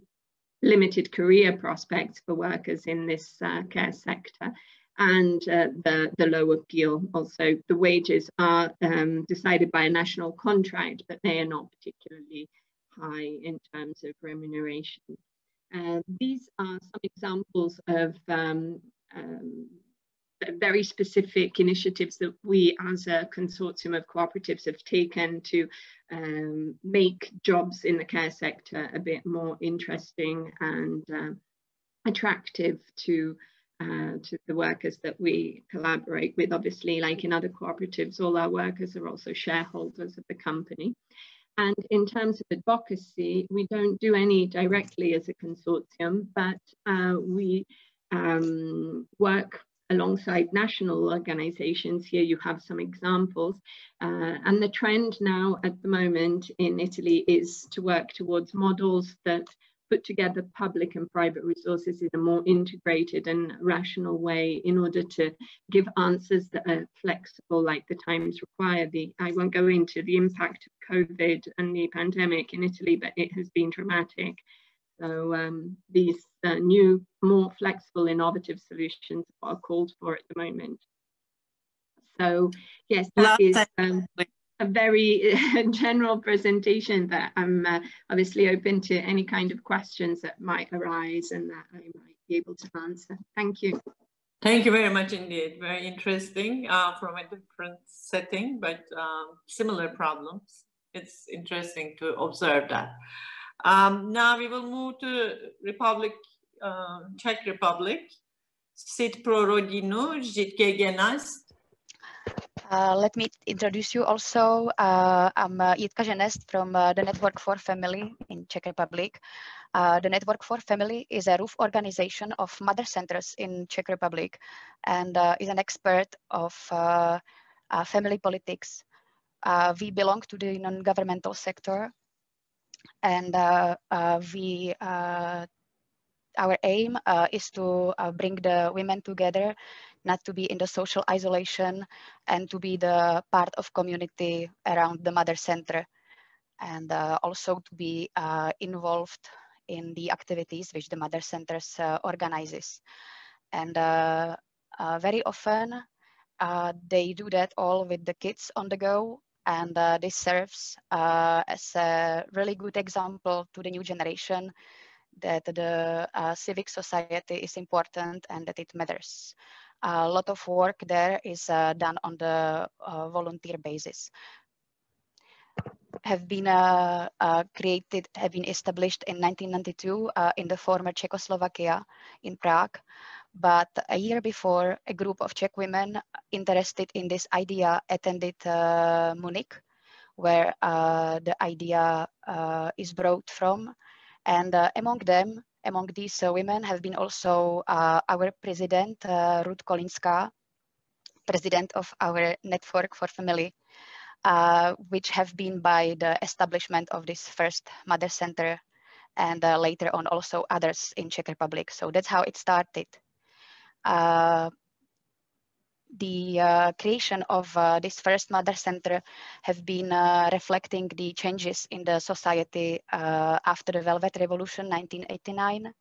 limited career prospects for workers in this care sector, and the low appeal. Also, the wages are decided by a national contract, but they are not particularly high in terms of remuneration. These are some examples of very specific initiatives that we as a consortium of cooperatives have taken to make jobs in the care sector a bit more interesting and attractive to the workers that we collaborate with. Obviously, like in other cooperatives, all our workers are also shareholders of the company. And in terms of advocacy, we don't do any directly as a consortium, but we work alongside national organizations. Here you have some examples. And the trend now at the moment in Italy is to work towards models that put together public and private resources in a more integrated and rational way in order to give answers that are flexible like the times require. I won't go into the impact of COVID and the pandemic in Italy, but it has been dramatic. So these new, more flexible, innovative solutions are called for at the moment. So yes, that is a very general presentation, but I'm obviously open to any kind of questions that might arise and that I might be able to answer. Thank you. Thank you very much indeed. Very interesting from a different setting, but similar problems. It's interesting to observe that. Now we will move to Czech Republic. Sit pro rodinu, žitke genas. Let me introduce you also. I'm Jitka Ženest from the Network for Family in Czech Republic. The Network for Family is a roof organization of mother centers in Czech Republic and is an expert of family politics. we belong to the non-governmental sector, and our aim is to bring the women together, not to be in the social isolation, and to be the part of community around the mother center, and also to be involved in the activities which the mother centers organizes. And very often they do that all with the kids on the go, and this serves as a really good example to the new generation that the civic society is important and that it matters. A lot of work there is done on the volunteer basis. Have been established in 1992 in the former Czechoslovakia in Prague. But a year before, a group of Czech women interested in this idea attended Munich, where the idea is brought from. And among these women have been also our president, Ruth Kolinská, president of our Network for Family, which have been by the establishment of this first mother center, and later on also others in Czech Republic. So that's how it started. The creation of this first mother center have been reflecting the changes in the society after the Velvet Revolution 1989,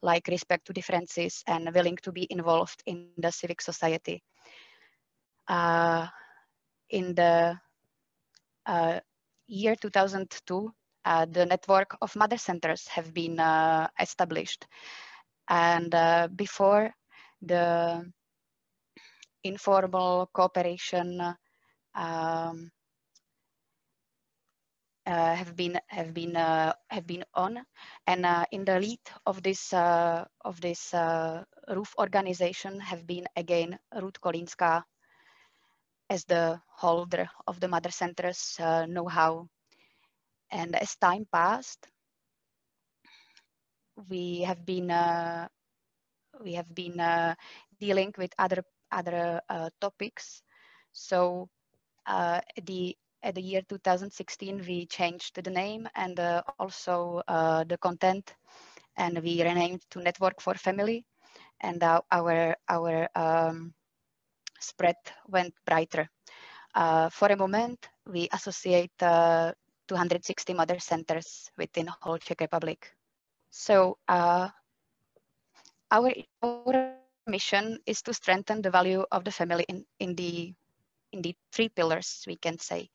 like respect to differences and willing to be involved in the civic society. In the year 2002, the network of mother centers have been established. And before, the informal cooperation have been on, and in the lead of this RUF organization have been again Ruth Kolinská as the holder of the mother centers know-how. And as time passed, we have been dealing with other topics. So at the year 2016, we changed the name and also the content, and we renamed to Network for Family, and our spread went brighter. For a moment, we associate 260 mother centers within whole Czech Republic. So our mission is to strengthen the value of the family in the three pillars, we can say.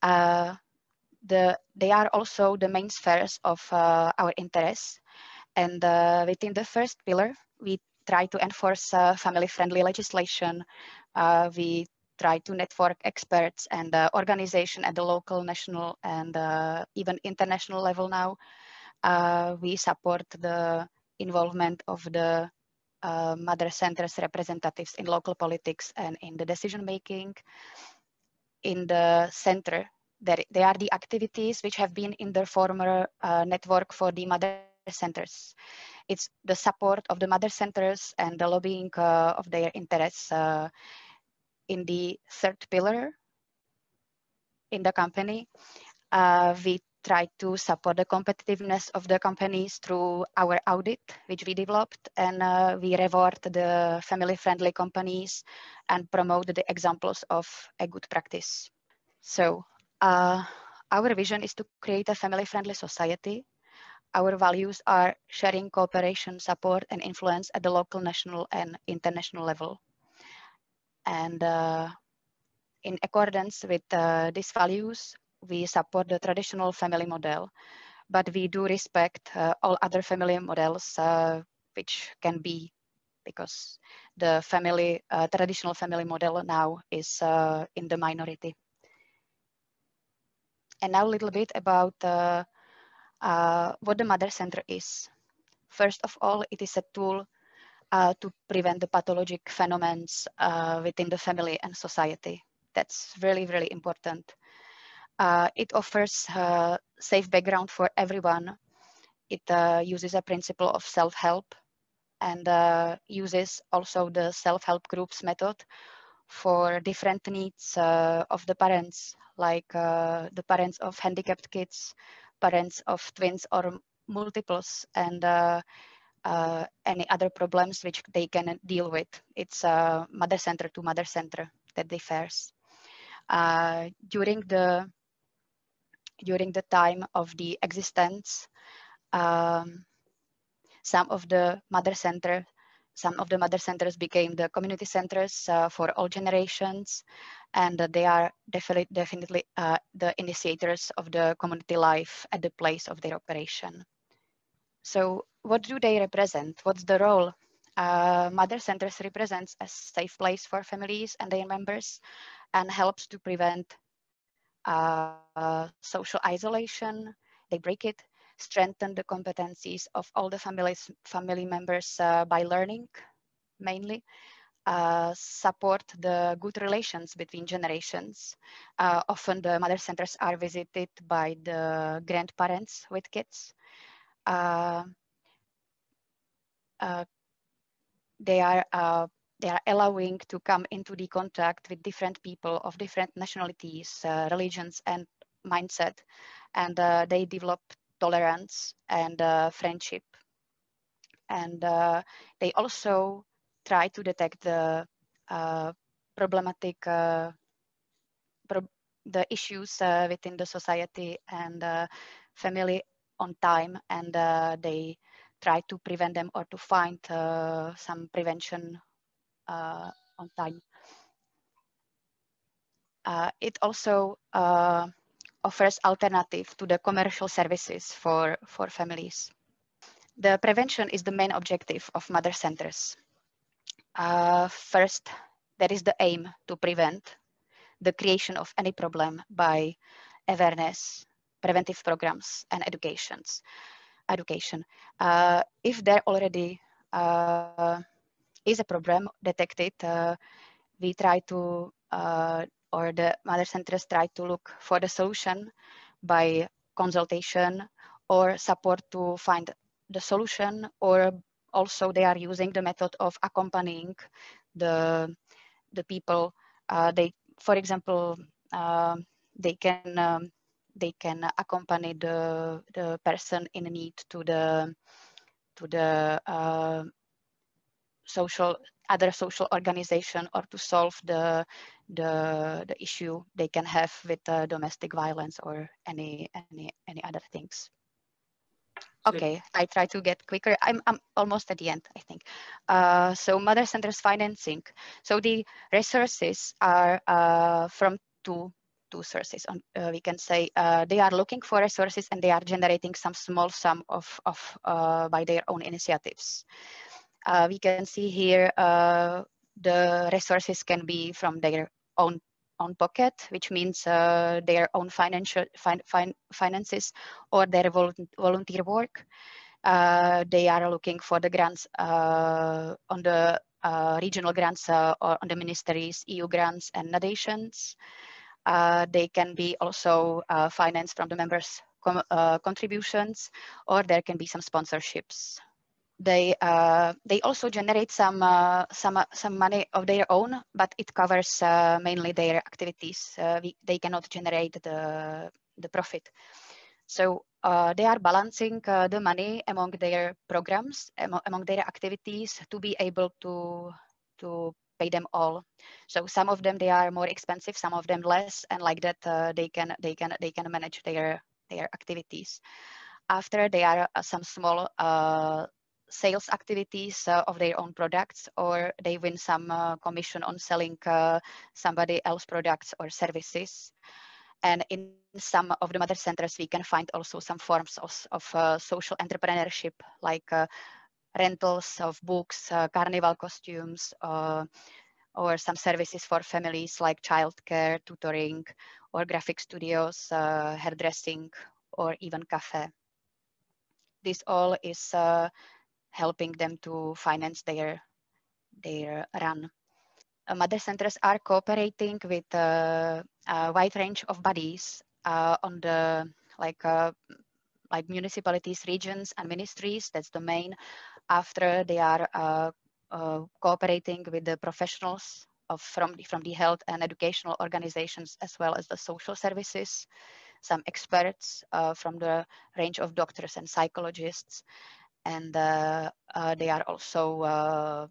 They are also the main spheres of our interests. And within the first pillar, we try to enforce family-friendly legislation. We try to network experts and organization at the local, national, and even international level now. We support the involvement of the mother centers representatives in local politics and in the decision making. In the center, they are the activities which have been in the former network for the mother centers. It's the support of the mother centers and the lobbying of their interests. In the third pillar, in the company, we try to support the competitiveness of the companies through our audit, which we developed, and we reward the family-friendly companies and promote the examples of a good practice. So our vision is to create a family-friendly society. Our values are sharing, cooperation, support, and influence at the local, national, and international level. And in accordance with these values, we support the traditional family model, but we do respect all other family models which can be, because the traditional family model now is in the minority. And now a little bit about what the mother center is. First of all, it is a tool to prevent the pathologic phenomena within the family and society. That's really, really important. It offers a safe background for everyone. It uses a principle of self-help and uses also the self-help groups method for different needs of the parents, like the parents of handicapped kids, parents of twins or multiples, and any other problems which they can deal with. It's mother center to mother center that differs. During the time of the existence, some of the mother centers became the community centers for all generations, and they are definitely the initiators of the community life at the place of their operation. So what do they represent? What's the role? Mother centers represents a safe place for families and their members, and helps to prevent social isolation. They break it, strengthen the competencies of all the family members by learning, mainly. Support the good relations between generations. Often the mother centers are visited by the grandparents with kids. They are allowing to come into the contact with different people of different nationalities, religions, and mindset, and they develop tolerance and friendship. And they also try to detect the problematic the issues within the society and family on time, and they try to prevent them or to find some prevention on time. It also offers alternative to the commercial services for families. The prevention is the main objective of mother centers. First, there is the aim to prevent the creation of any problem by awareness, preventive programs, and education. If there already is a problem detected, we try to, or the mother centers try to look for the solution by consultation or support to find the solution, or also they are using the method of accompanying the people. For example, they can accompany the person in need to the other social organization, or to solve the issue they can have with domestic violence or any other things. Okay, I try to get quicker. I'm almost at the end, I think. So mother centers financing. So the resources are from two sources. We can say they are looking for resources, and they are generating some small sum of by their own initiatives. We can see here the resources can be from their own pocket, which means their own financial finances, or their volunteer work. They are looking for the grants on the regional grants or on the ministries, EU grants, and donations. They can be also financed from the members' contributions, or there can be some sponsorships. They also generate some money of their own, but it covers mainly their activities. They cannot generate the profit. So they are balancing the money among their programs, among their activities, to be able to pay them all. So some of them, they are more expensive, some of them less, and like that they can manage their activities. After, there are some small sales activities of their own products, or they win some commission on selling somebody else's products or services. And in some of the mother centers, we can find also some forms of social entrepreneurship, like rentals of books, carnival costumes, or some services for families like childcare, tutoring, or graphic studios, hairdressing, or even cafe. This all is helping them to finance their run. Mother centers are cooperating with a wide range of bodies on the like municipalities, regions, and ministries. That's the main. After, they are cooperating with the professionals from the health and educational organizations, as well as the social services, some experts from the range of doctors and psychologists, and they are also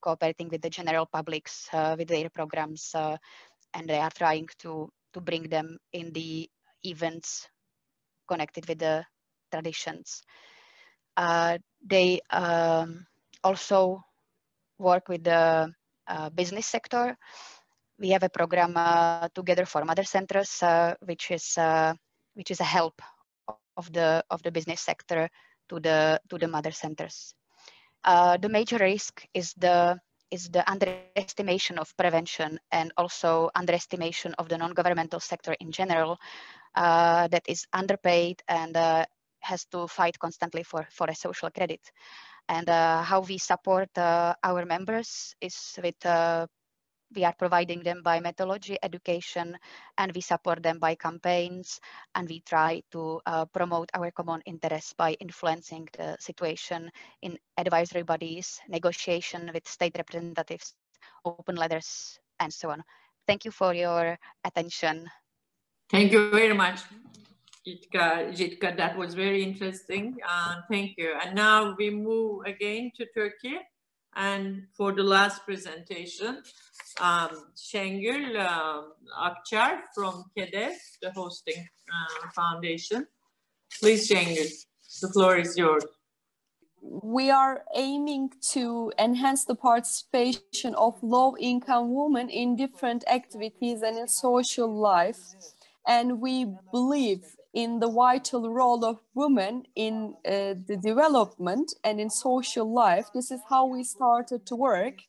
cooperating with the general publics with their programs, and they are trying to bring them in the events connected with the traditions. They also work with the business sector. We have a program Together for Mother Centers, which is a help of the business sector to the mother centers. The major risk is the underestimation of prevention, and also underestimation of the non-governmental sector in general, that is underpaid and has to fight constantly for a social credit. And how we support our members is with we are providing them by methodology education, and we support them by campaigns, and we try to promote our common interests by influencing the situation in advisory bodies, negotiation with state representatives, open letters, and so on. Thank you for your attention. Thank you very much, Jitka. That was very interesting. Thank you. And now we move again to Turkey. And for the last presentation, Şengül Akçar from KEDV, the hosting foundation. Please, Şengül, the floor is yours. We are aiming to enhance the participation of low-income women in different activities and in social life. And we believe in the vital role of women in the development and in social life. This is how we started to work.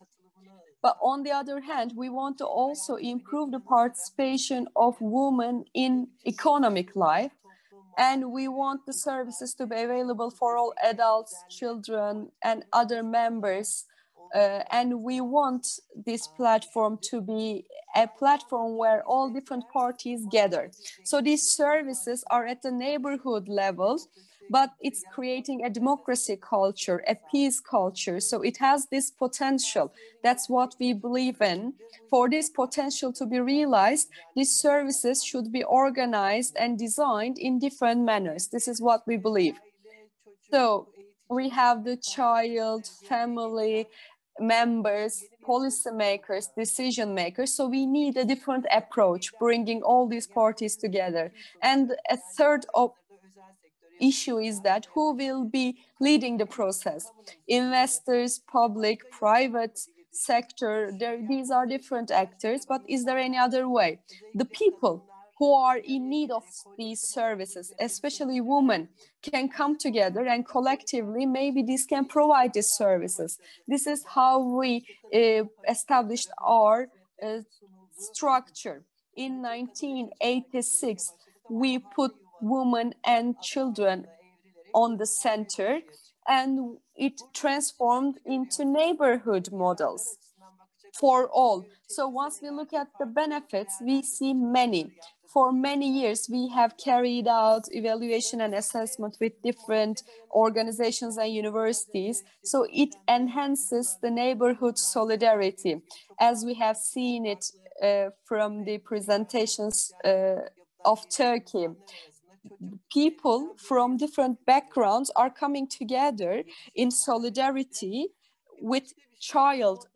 But on the other hand, we want to also improve the participation of women in economic life. And we want the services to be available for all adults, children, and other members. And we want this platform to be a platform where all different parties gather. So these services are at the neighborhood level, but it's creating a democracy culture, a peace culture. So it has this potential. That's what we believe in. For this potential to be realized, these services should be organized and designed in different manners. This is what we believe. So we have the child, family, members, policymakers, decision makers. So we need a different approach, bringing all these parties together. And a third issue is that who will be leading the process? Investors, public, private sector, these are different actors, but is there any other way? The people who are in need of these services, especially women, can come together and collectively, maybe this can provide these services. This is how we established our structure. In 1986, we put women and children on the center, and it transformed into neighborhood models for all. So once we look at the benefits, we see many. For many years, we have carried out evaluation and assessment with different organizations and universities. So it enhances the neighborhood solidarity, as we have seen it from the presentations of Turkey. People from different backgrounds are coming together in solidarity with child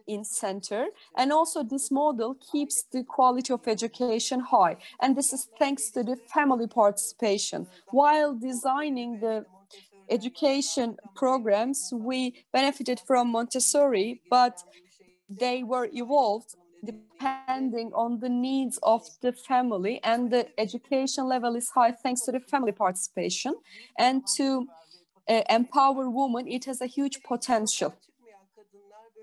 in center, and also this model keeps the quality of education high, and this is thanks to the family participation. While designing the education programs, we benefited from Montessori, but they were evolved depending on the needs of the family, and the education level is high thanks to the family participation. And to empower women, it has a huge potential,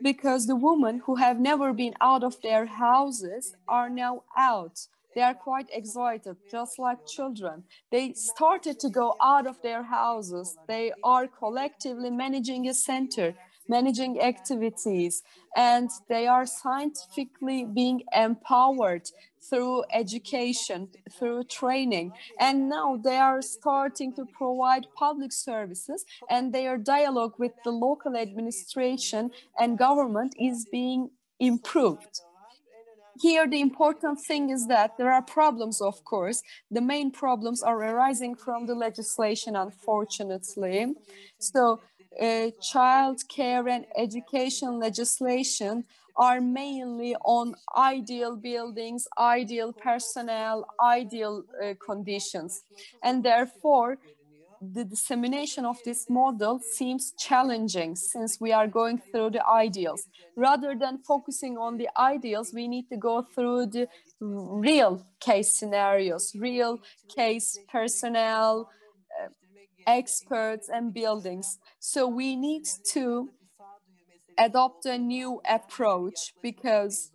because the women who have never been out of their houses are now out. They are quite excited, just like children. They started to go out of their houses. They are collectively managing a center, managing activities, and they are scientifically being empowered through education, through training. And now they are starting to provide public services, and their dialogue with the local administration and government is being improved. Here, the important thing is that there are problems, of course. The main problems are arising from the legislation, unfortunately. So, child care and education legislation are mainly on ideal buildings, ideal personnel, ideal conditions. And therefore, the dissemination of this model seems challenging since we are going through the ideals. Rather than focusing on the ideals, we need to go through the real case scenarios, real case personnel, experts and buildings. So we need to adopt a new approach because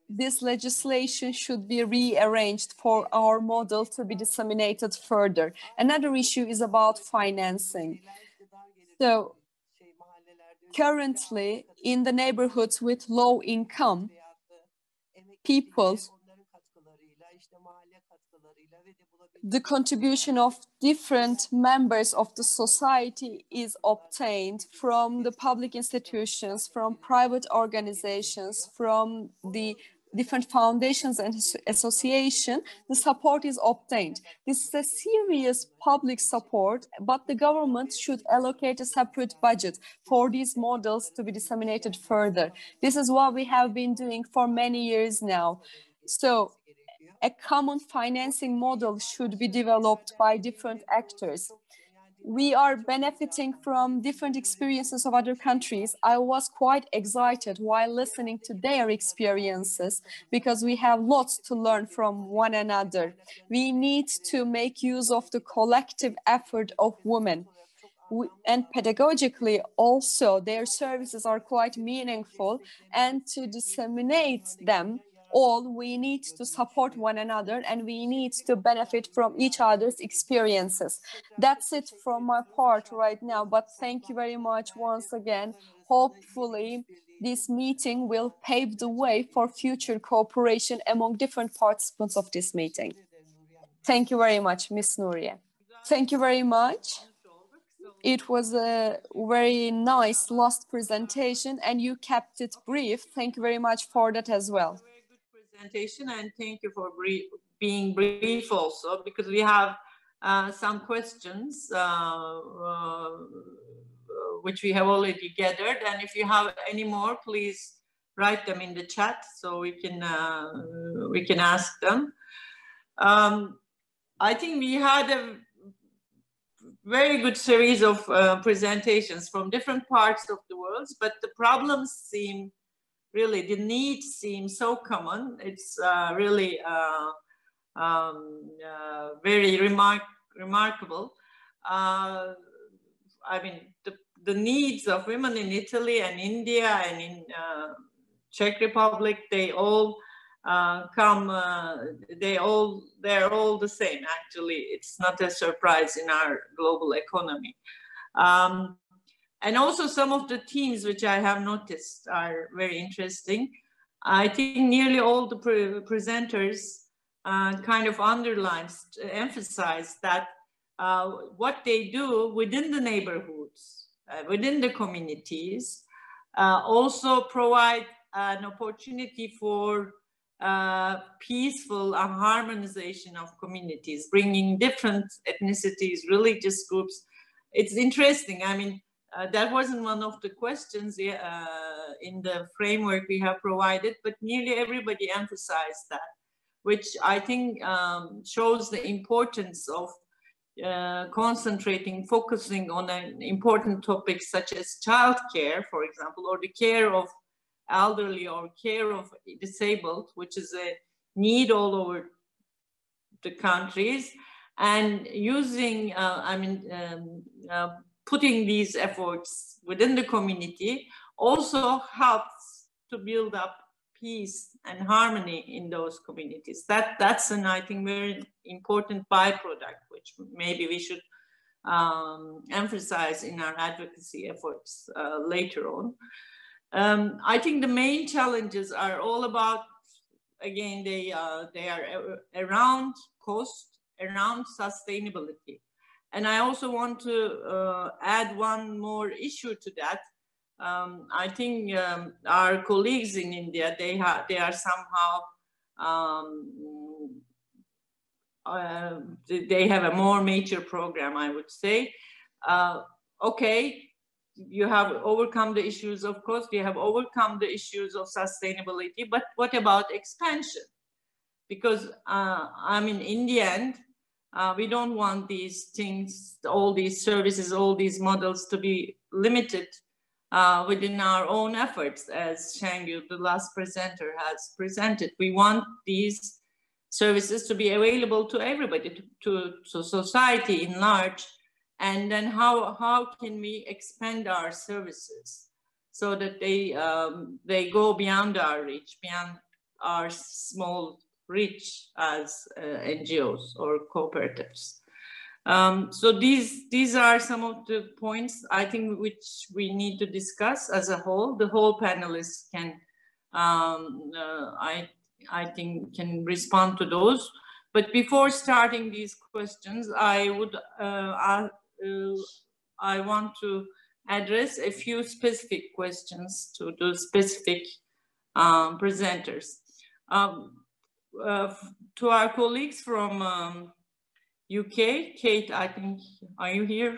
this legislation should be rearranged for our model to be disseminated further. Another issue is about financing. So currently in the neighborhoods with low income, people, the contribution of different members of the society is obtained from the public institutions, from private organizations, from the different foundations and associations. The support is obtained. This is a serious public support, but the government should allocate a separate budget for these models to be disseminated further. This is what we have been doing for many years now. So a common financing model should be developed by different actors. We are benefiting from different experiences of other countries. I was quite excited while listening to their experiences because we have lots to learn from one another. We need to make use of the collective effort of women. And pedagogically also their services are quite meaningful, and to disseminate them all, we need to support one another and we need to benefit from each other's experiences. That's it from my part right now, but thank you very much once again. Hopefully, this meeting will pave the way for future cooperation among different participants of this meeting. Thank you very much, Ms. Nuriye. Thank you very much. It was a very nice last presentation and you kept it brief. Thank you very much for that as well. Presentation, and thank you for being brief also, because we have some questions which we have already gathered, and if you have any more, please write them in the chat so we can ask them. I think we had a very good series of presentations from different parts of the world, but the problems seem really, the needs seem so common. It's really very remarkable. I mean, the needs of women in Italy and India and in Czech Republic, they all they're all the same. Actually, it's not a surprise in our global economy. And also some of the themes which I have noticed are very interesting. I think nearly all the presenters kind of emphasize that what they do within the neighborhoods, within the communities, also provide an opportunity for peaceful harmonization of communities, bringing different ethnicities, religious groups. It's interesting. I mean, that wasn't one of the questions in the framework we have provided, but nearly everybody emphasized that, which I think shows the importance of focusing on an important topic such as childcare, for example, or the care of elderly or care of disabled, which is a need all over the countries, and using, putting these efforts within the community also helps to build up peace and harmony in those communities. That's an, I think, very important byproduct, which maybe we should emphasize in our advocacy efforts later on. I think the main challenges are all about, again, they are around cost, around sustainability. And I also want to add one more issue to that, I think our colleagues in India, they are somehow they have a more mature program, I would say. Okay, you have overcome the issues of cost, you have overcome the issues of sustainability, but what about expansion? Because I mean, in the end, we don't want these things, all these services, all these models to be limited within our own efforts, as Shangyu, the last presenter, has presented. We want these services to be available to everybody, to society in large. And then how can we expand our services so that they go beyond our reach, beyond our small reach as NGOs or cooperatives. So these are some of the points I think which we need to discuss as a whole. The whole panelists can, I think, can respond to those. But before starting these questions, I want to address a few specific questions to the specific presenters. To our colleagues from UK, Kate, I think, are you here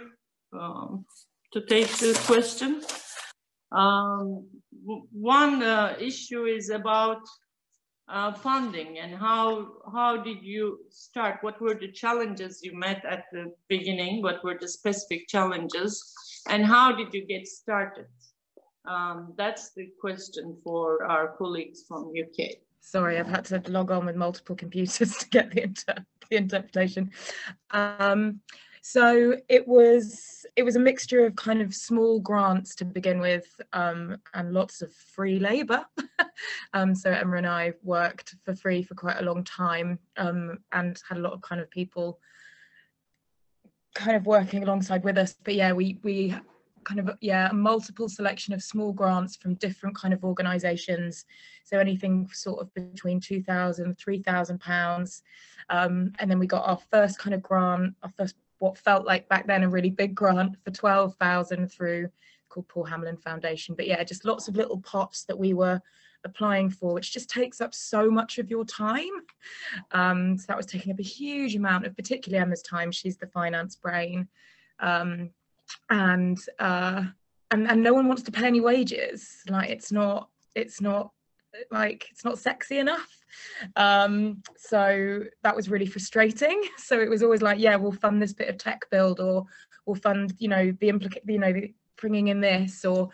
to take this question? One issue is about funding, and how did you start? What were the challenges you met at the beginning? What were the specific challenges, and how did you get started? That's the question for our colleagues from UK. Sorry, I've had to log on with multiple computers to get the interpretation. So it was a mixture of kind of small grants to begin with, and lots of free labour. So Emma and I worked for free for quite a long time, and had a lot of kind of people kind of working alongside with us. But yeah, we kind of, yeah, a multiple selection of small grants from different kind of organisations. So anything sort of between £2,000, £3,000. And then we got our first kind of grant, our first, what felt like back then a really big grant for 12,000 through, called Paul Hamlin Foundation. But yeah, just lots of little pots that we were applying for, which just takes up so much of your time. So that was taking up a huge amount of, particularly Emma's time. She's the finance brain. And no one wants to pay any wages. Like it's not sexy enough. So that was really frustrating. So it was always like, yeah, we'll fund this bit of tech build, or we'll fund, the bringing in this, or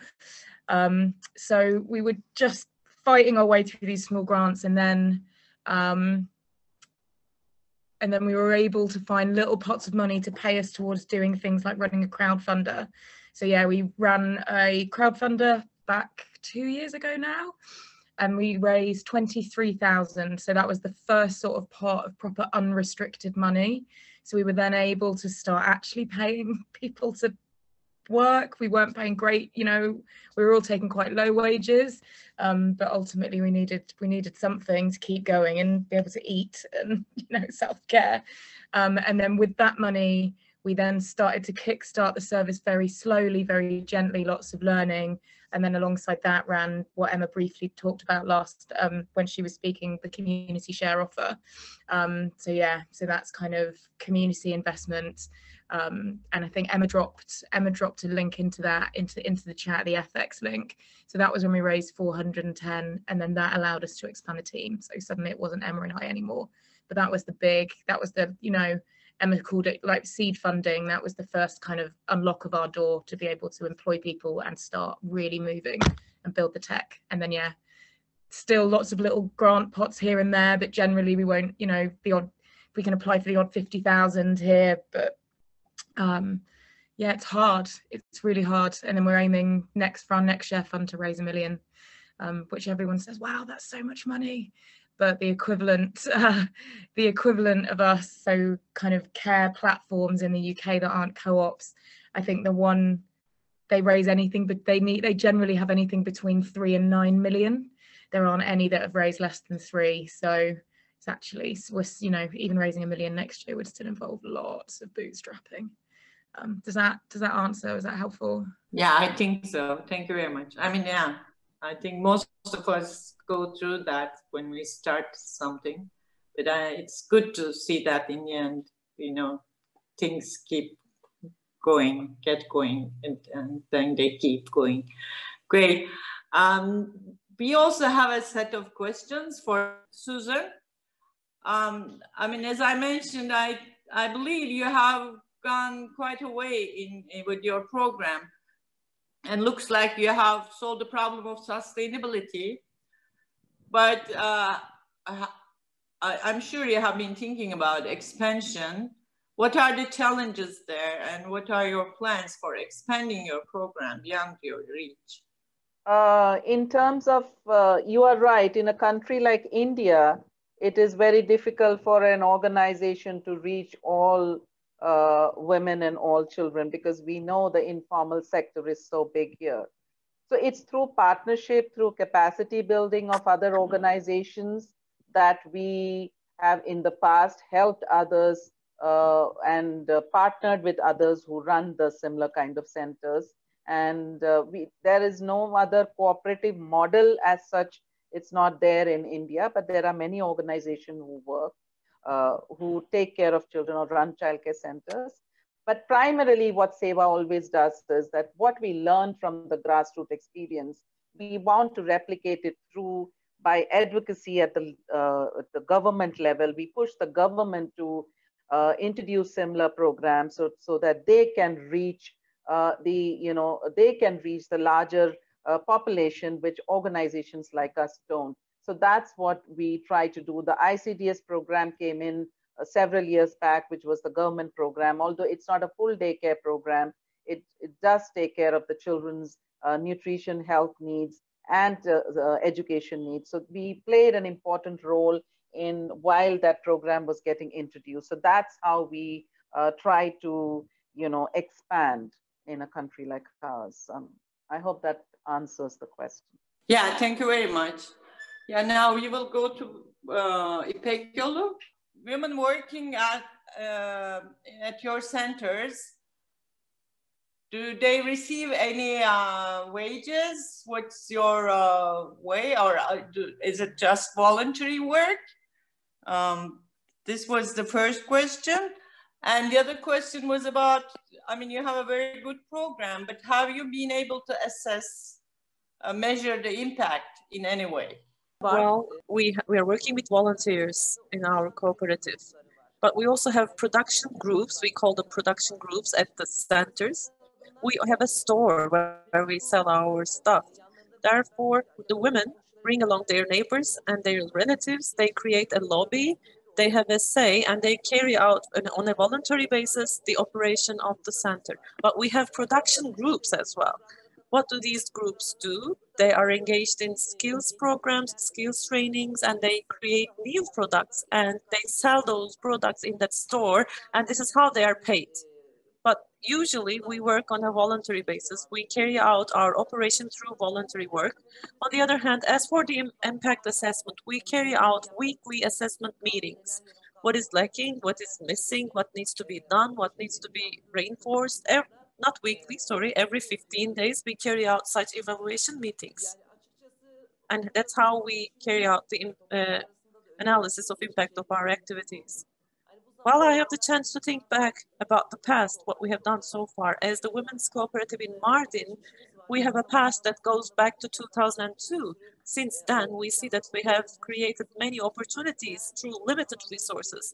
so we were just fighting our way through these small grants, and then we were able to find little pots of money to pay us towards doing things like running a crowdfunder. So yeah, we ran a crowdfunder back 2 years ago now, and we raised 23,000. So that was the first sort of pot of proper unrestricted money. So we were then able to start actually paying people to work. We weren't paying great, we were all taking quite low wages, but ultimately we needed something to keep going and be able to eat and self-care, and then with that money we then started to kickstart the service very slowly, very gently, lots of learning, and then alongside that ran what Emma briefly talked about last when she was speaking, the community share offer. So that's kind of community investment. And I think Emma dropped a link into that, into the chat, the FX link. So that was when we raised 410, and then that allowed us to expand the team. So suddenly it wasn't Emma and I anymore, but that was Emma called it like seed funding. That was the first kind of unlock of our door to be able to employ people and start really moving and build the tech. And then yeah, still lots of little grant pots here and there, but generally we won't, we can apply for the odd 50,000 here, but yeah, it's hard. It's really hard. And then we're aiming for our next share fund to raise $1 million, which everyone says, wow, that's so much money. But the equivalent of us, so kind of care platforms in the UK that aren't co-ops, I think they raise anything, but they generally have anything between 3 and 9 million. There aren't any that have raised less than 3. So it's actually, even raising $1 million next year would still involve lots of bootstrapping. Does that answer? Is that helpful? Yeah, I think so. Thank you very much. I mean, yeah, I think most of us go through that when we start something, but it's good to see that in the end, you know, things keep going, get going, and then they keep going. Great. We also have a set of questions for Susan. I mean, as I mentioned, I believe you have gone quite a way with your program, and looks like you have solved the problem of sustainability. But I'm sure you have been thinking about expansion. What are the challenges there, and what are your plans for expanding your program beyond your reach? In terms of, you are right, in a country like India, it is very difficult for an organization to reach all women and all children, because we know the informal sector is so big here. So it's through partnership, through capacity building of other organizations that we have in the past helped others and partnered with others who run the similar kind of centers. And there is no other cooperative model as such. It's not there in India, but there are many organizations who work, who take care of children or run childcare centers. But primarily what SEWA always does is that what we learn from the grassroots experience, we want to replicate it through by advocacy at the government level. We push the government to introduce similar programs so that they can reach they can reach the larger population, which organizations like us don't. So that's what we try to do. The ICDS program came in several years back, which was the government program. Although it's not a full daycare program, it does take care of the children's nutrition, health needs, and education needs. So we played an important role in while that program was getting introduced. So that's how we try to expand in a country like ours. I hope that answers the question. Yeah, thank you very much. Yeah, now we will go to İpek Yolu. Women working at your centers, do they receive any wages? What's your way, or is it just voluntary work? This was the first question. And the other question was about, I mean, you have a very good program, but have you been able to assess, measure the impact in any way? Well, we are working with volunteers in our cooperative, but we also have production groups. We call them production groups at the centers. We have a store where we sell our stuff. Therefore, the women bring along their neighbors and their relatives. They create a lobby. They have a say, and they carry out on a voluntary basis the operation of the center. But we have production groups as well. What do these groups do? They are engaged in skills programs, skills trainings, and they create new products, and they sell those products in that store, and this is how they are paid. But usually we work on a voluntary basis. We carry out our operation through voluntary work. On the other hand, as for the impact assessment, we carry out weekly assessment meetings. What is lacking, what is missing, what needs to be done, what needs to be reinforced. Not weekly, sorry, every 15 days we carry out such evaluation meetings. And that's how we carry out the analysis of impact of our activities. While I have the chance to think back about the past, what we have done so far, as the Women's Cooperative in Mardin, we have a past that goes back to 2002. Since then, we see that we have created many opportunities through limited resources.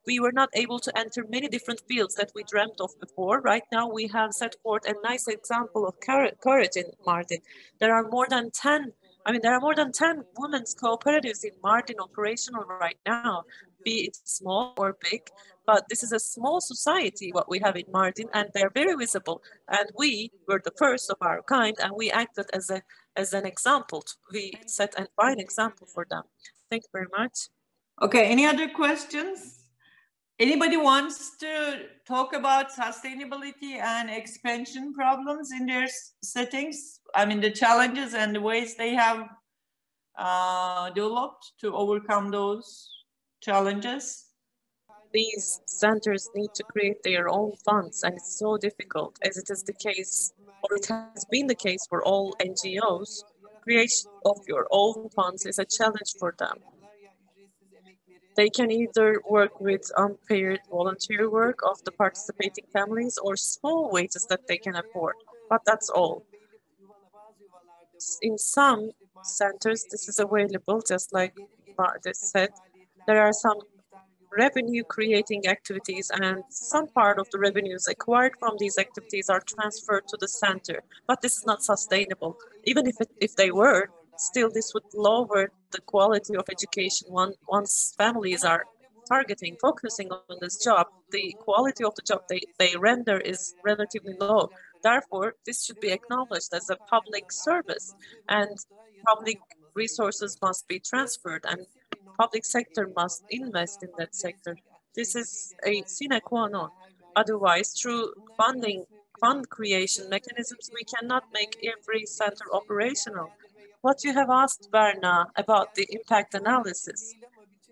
We were not able to enter many different fields that we dreamt of before. Right now, we have set forth a nice example of courage in Mardin. There are more than 10 women's cooperatives in Mardin operational right now, be it small or big, but this is a small society, what we have in Mardin, and they're very visible. And we were the first of our kind, and we acted as an example. We set a fine example for them. Thank you very much. Okay, any other questions? Anybody wants to talk about sustainability and expansion problems in their settings? I mean, the challenges and the ways they have developed to overcome those challenges? these centers need to create their own funds, and it's so difficult, as it is the case, or it has been the case for all NGOs. Creation of your own funds is a challenge for them. They can either work with unpaid volunteer work of the participating families or small wages that they can afford, but that's all. In some centers, this is available, just like Marta said. There are some revenue creating activities, and some part of the revenues acquired from these activities are transferred to the center, but this is not sustainable. Even if they were, still this would lower the quality of education once families are focusing on this job. The quality of the job they render is relatively low. Therefore, this should be acknowledged as a public service, and public resources must be transferred, and public sector must invest in that sector. This is a sine qua non. Otherwise, through fund creation mechanisms, we cannot make every center operational. What you have asked, Berna, about the impact analysis,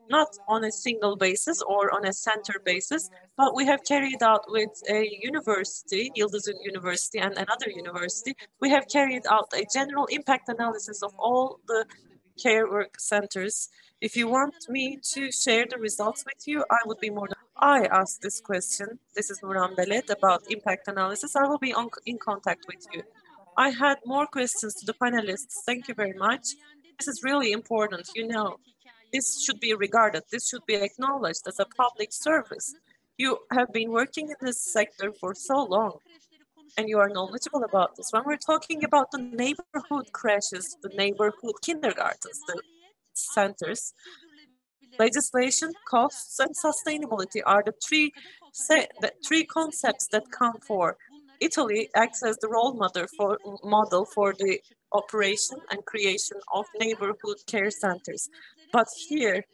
not on a single basis or on a center basis, but we have carried out with a university, Yıldız University and another university, we have carried out a general impact analysis of all the care work centers. If you want me to share the results with you, I would be more than I asked this question. This is Nurhan Belet about impact analysis. I will be in contact with you. I had more questions to the panelists. Thank you very much. This is really important. You know, this should be regarded, this should be acknowledged as a public service. You have been working in this sector for so long, and you are knowledgeable about this. When we're talking about the neighborhood crashes, the neighborhood kindergartens, the centers, legislation, costs, and sustainability are the three concepts that come for. Italy acts as the role model for the operation and creation of neighborhood care centers. But here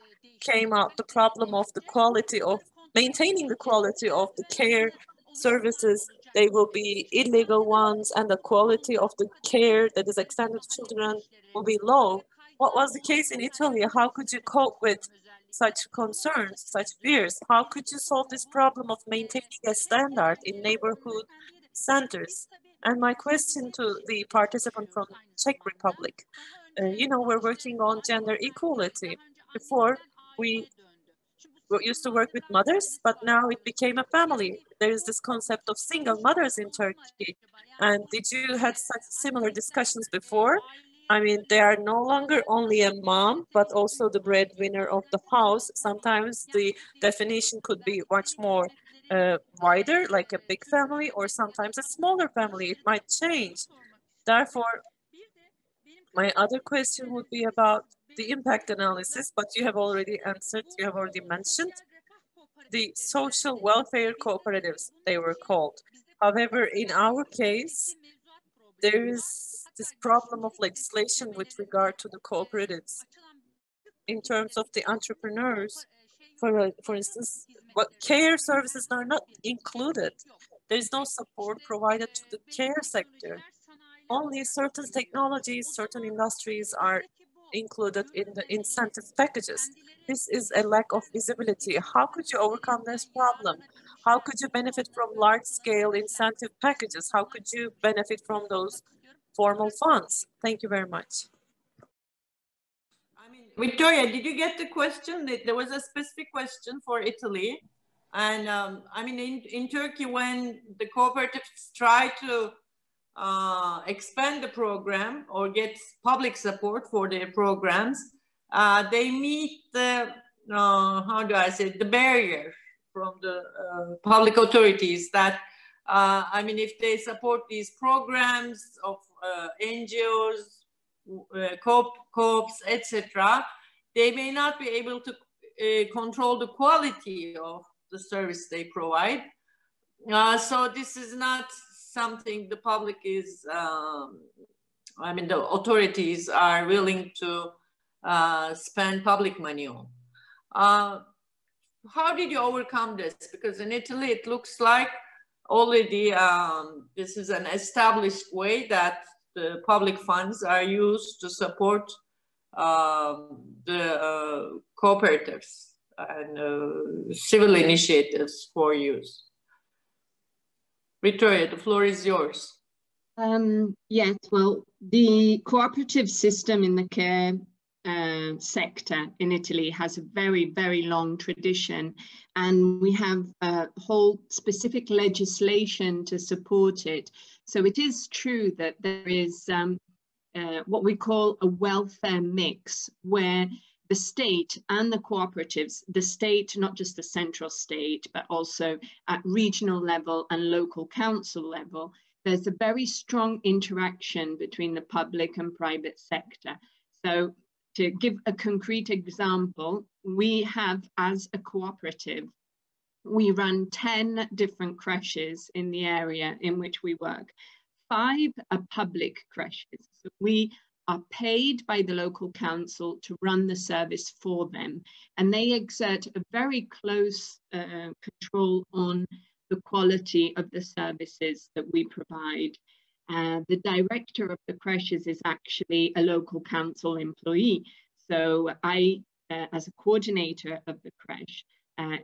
came out the problem of the quality of maintaining the quality of the care services. They will be illegal ones, and the quality of the care that is extended to children will be low. What was the case in Italy? How could you cope with such concerns, such fears? How could you solve this problem of maintaining a standard in neighborhood centers? And my question to the participant from Czech Republic, you know, we're working on gender equality. Before, we used to work with mothers, but now it became a family. There is this concept of single mothers in Turkey. And did you have such similar discussions before? I mean, they are no longer only a mom, but also the breadwinner of the house. Sometimes the definition could be much more wider, like a big family, or sometimes a smaller family. It might change. Therefore, my other question would be about the impact analysis, but you have already answered, you have already mentioned the social welfare cooperatives, they were called. However, in our case, there is this problem of legislation with regard to the cooperatives. In terms of the entrepreneurs, for instance, what care services are not included. There is no support provided to the care sector. Only certain technologies, certain industries are included in the incentive packages. This is a lack of visibility. How could you overcome this problem? How could you benefit from large-scale incentive packages? How could you benefit from those formal funds? Thank you very much. Victoria, did you get the question? There was a specific question for Italy. And I mean, in Turkey, when the cooperatives try to expand the program or get public support for their programs, they meet the, how do I say, the barrier from the public authorities that, I mean, if they support these programs of NGOs, co-ops, etc., they may not be able to control the quality of the service they provide. So this is not something the public is, I mean, the authorities are willing to spend public money on. How did you overcome this? Because in Italy, it looks like already this is an established way that the public funds are used to support the cooperatives. and civil initiatives for youth. Victoria, the floor is yours. Yes, well, the cooperative system in the care sector in Italy has a very, very long tradition, and we have a whole specific legislation to support it. So it is true that there is what we call a welfare mix, where the state and the cooperatives, the state, not just the central state, but also at regional level and local council level, there's a very strong interaction between the public and private sector. So to give a concrete example, we have, as a cooperative, we run 10 different creches in the area in which we work. 5 are public creches. So we are paid by the local council to run the service for them, and they exert a very close control on the quality of the services that we provide. The director of the creches is actually a local council employee. So I, as a coordinator of the creche,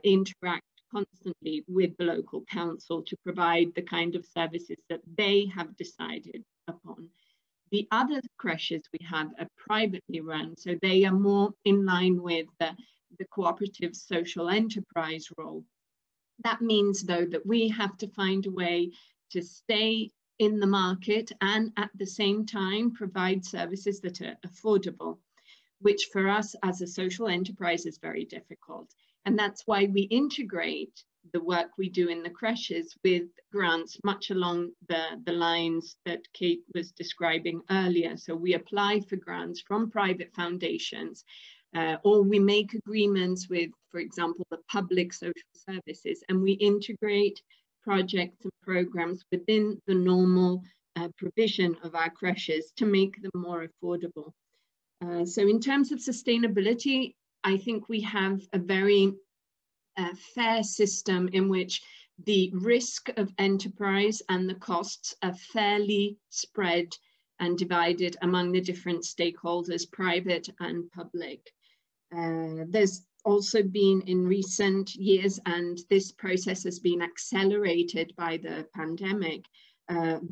interact constantly with the local council to provide the kind of services that they have decided upon. The other creches we have are privately run, so they are more in line with the cooperative social enterprise role. That means, though, that we have to find a way to stay in the market and at the same time provide services that are affordable, which for us as a social enterprise is very difficult. And that's why we integrate the work we do in the creches with grants much along the lines that Kate was describing earlier. So we apply for grants from private foundations, or we make agreements with, for example, the public social services, and we integrate projects and programs within the normal provision of our creches to make them more affordable. So in terms of sustainability, I think we have a very fair system in which the risk of enterprise and the costs are fairly spread and divided among the different stakeholders, private and public. There's also been in recent years, and this process has been accelerated by the pandemic,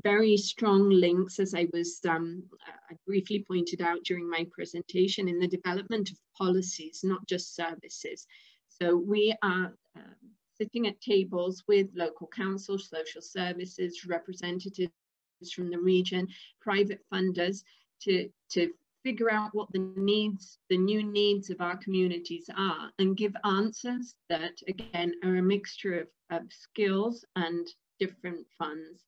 very strong links, as I was I briefly pointed out during my presentation, in the development of policies, not just services. So we are sitting at tables with local councils, social services, representatives from the region, private funders to figure out what the new needs of our communities are, and give answers that, again, are a mixture of skills and different funds.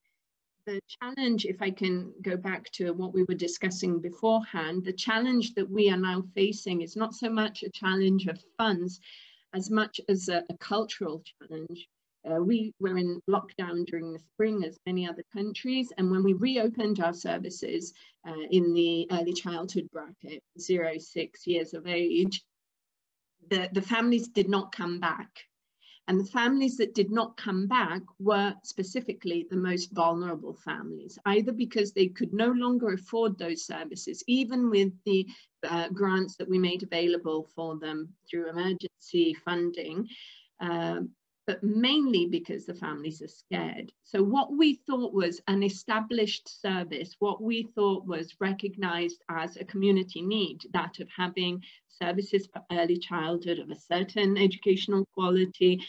The challenge, if I can go back to what we were discussing beforehand, the challenge that we are now facing is not so much a challenge of funds as much as a cultural challenge. We were in lockdown during the spring, as many other countries, and when we reopened our services in the early childhood bracket, 0–6 years of age, the families did not come back. And the families that did not come back were specifically the most vulnerable families, either because they could no longer afford those services, even with the grants that we made available for them through emergency funding, but mainly because the families are scared. So what we thought was an established service, what we thought was recognized as a community need, that of having services for early childhood of a certain educational quality,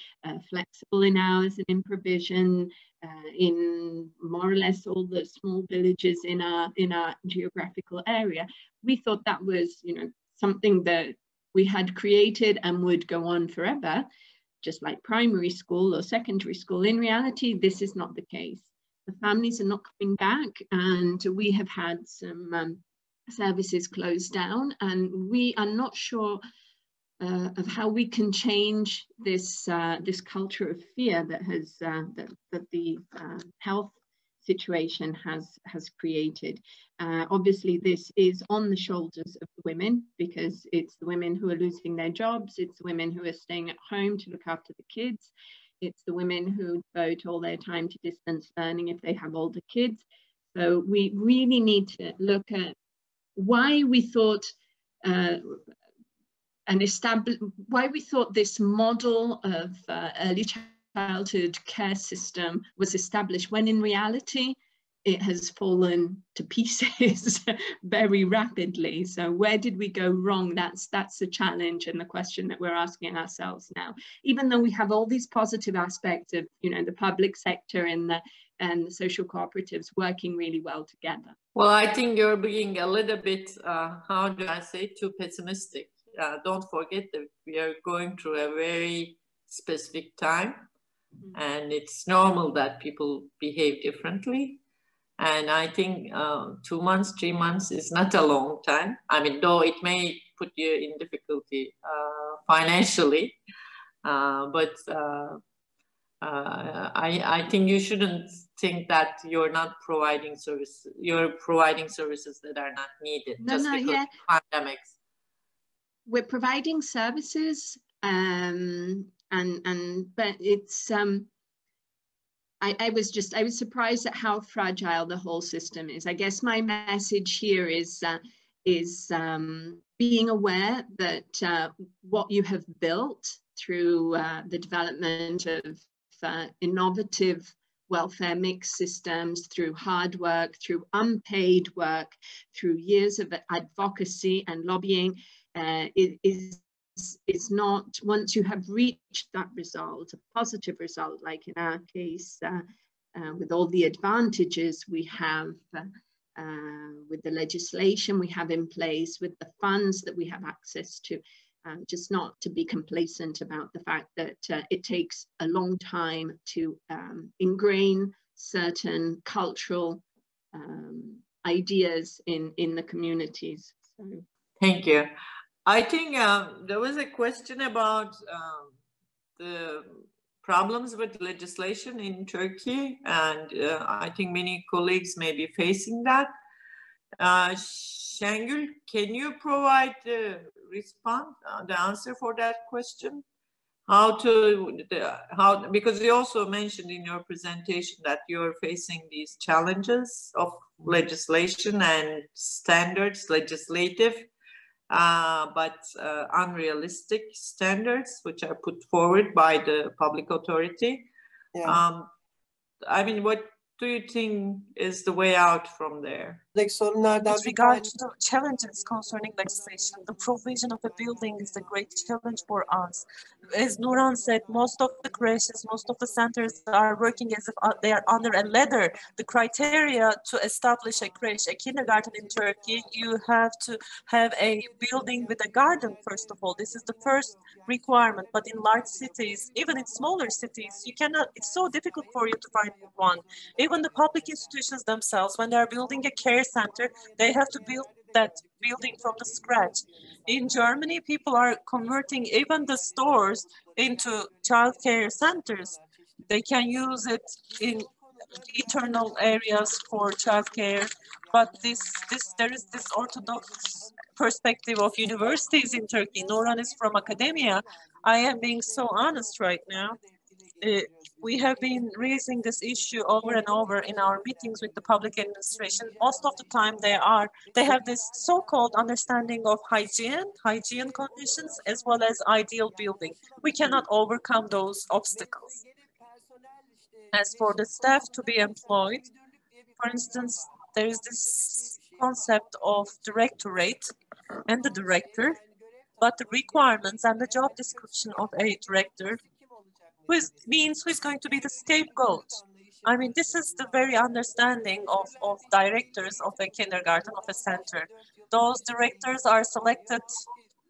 flexible in hours and in provision, in more or less all the small villages in our geographical area. We thought that was, something that we had created and would go on forever, just like primary school or secondary school. In reality, this is not the case. The families are not coming back, and we have had some services closed down, and we are not sure of how we can change this this culture of fear that has that the health situation has created. Obviously, this is on the shoulders of the women, because it's the women who are losing their jobs, it's the women who are staying at home to look after the kids, it's the women who devote all their time to distance learning if they have older kids. So we really need to look at why we thought and why we thought this model of early childhood care system was established, when in reality it has fallen to pieces very rapidly. So where did we go wrong? That's the challenge and the question that we're asking ourselves now. Even though we have all these positive aspects of, you know, the public sector and the social cooperatives working really well together. Well, I think you're being a little bit, how do I say, too pessimistic. Don't forget that we are going through a very specific time, and it's normal that people behave differently. And I think 2 months, 3 months is not a long time. I mean, though it may put you in difficulty financially, but I think you shouldn't think that you're not providing services. You're providing services that are not needed just because of pandemics. We're providing services, but it's. I was surprised at how fragile the whole system is. I guess my message here is being aware that what you have built through the development of innovative welfare mix systems, through hard work, through unpaid work, through years of advocacy and lobbying, is not, once you have reached that result, a positive result, like in our case, with all the advantages we have with the legislation we have in place, with the funds that we have access to, just not to be complacent about the fact that it takes a long time to ingrain certain cultural ideas in the communities. So. Thank you. I think there was a question about the problems with legislation in Turkey, and I think many colleagues may be facing that. Şengül, can you provide the response, the answer for that question? Because you also mentioned in your presentation that you're facing these challenges of legislation and standards, legislative, but unrealistic standards, which are put forward by the public authority. Yeah. I mean, what do you think is the way out from there? With regard to the challenges concerning legislation, the provision of a building is a great challenge for us. As Nuran said, most of the creches, most of the centers are working as if they are under a ladder. The criteria to establish a creche, a kindergarten in Turkey, you have to have a building with a garden, first of all. This is the first requirement. But in large cities, even in smaller cities, you cannot, it's so difficult for you to find one. Even the public institutions themselves, when they are building a care center, they have to build that building from the scratch. In Germany, people are converting even the stores into childcare centers. They can use it in internal areas for childcare, but there is this orthodox perspective of universities in Turkey. Nuran is from academia. I am being so honest right now. We have been raising this issue over and over in our meetings with the public administration. Most of the time they have this so-called understanding of hygiene conditions, as well as ideal building. We cannot overcome those obstacles. As for the staff to be employed, for instance, there is this concept of directorate and the director, but the requirements and the job description of a director means who is going to be the scapegoat. I mean, this is the very understanding of directors of a kindergarten, of a center. Those directors are selected,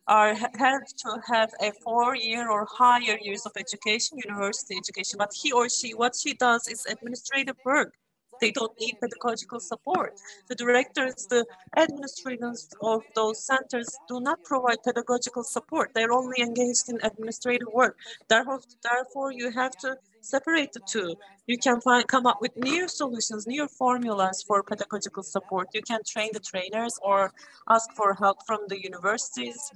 have to have a 4-year or higher years of education, university education, but he or she, what she does is administrative work. They don't need pedagogical support. The directors, the administrators of those centers do not provide pedagogical support. They're only engaged in administrative work. Therefore, you have to separate the two. You can come up with new solutions, new formulas for pedagogical support. You can train the trainers or ask for help from the universities,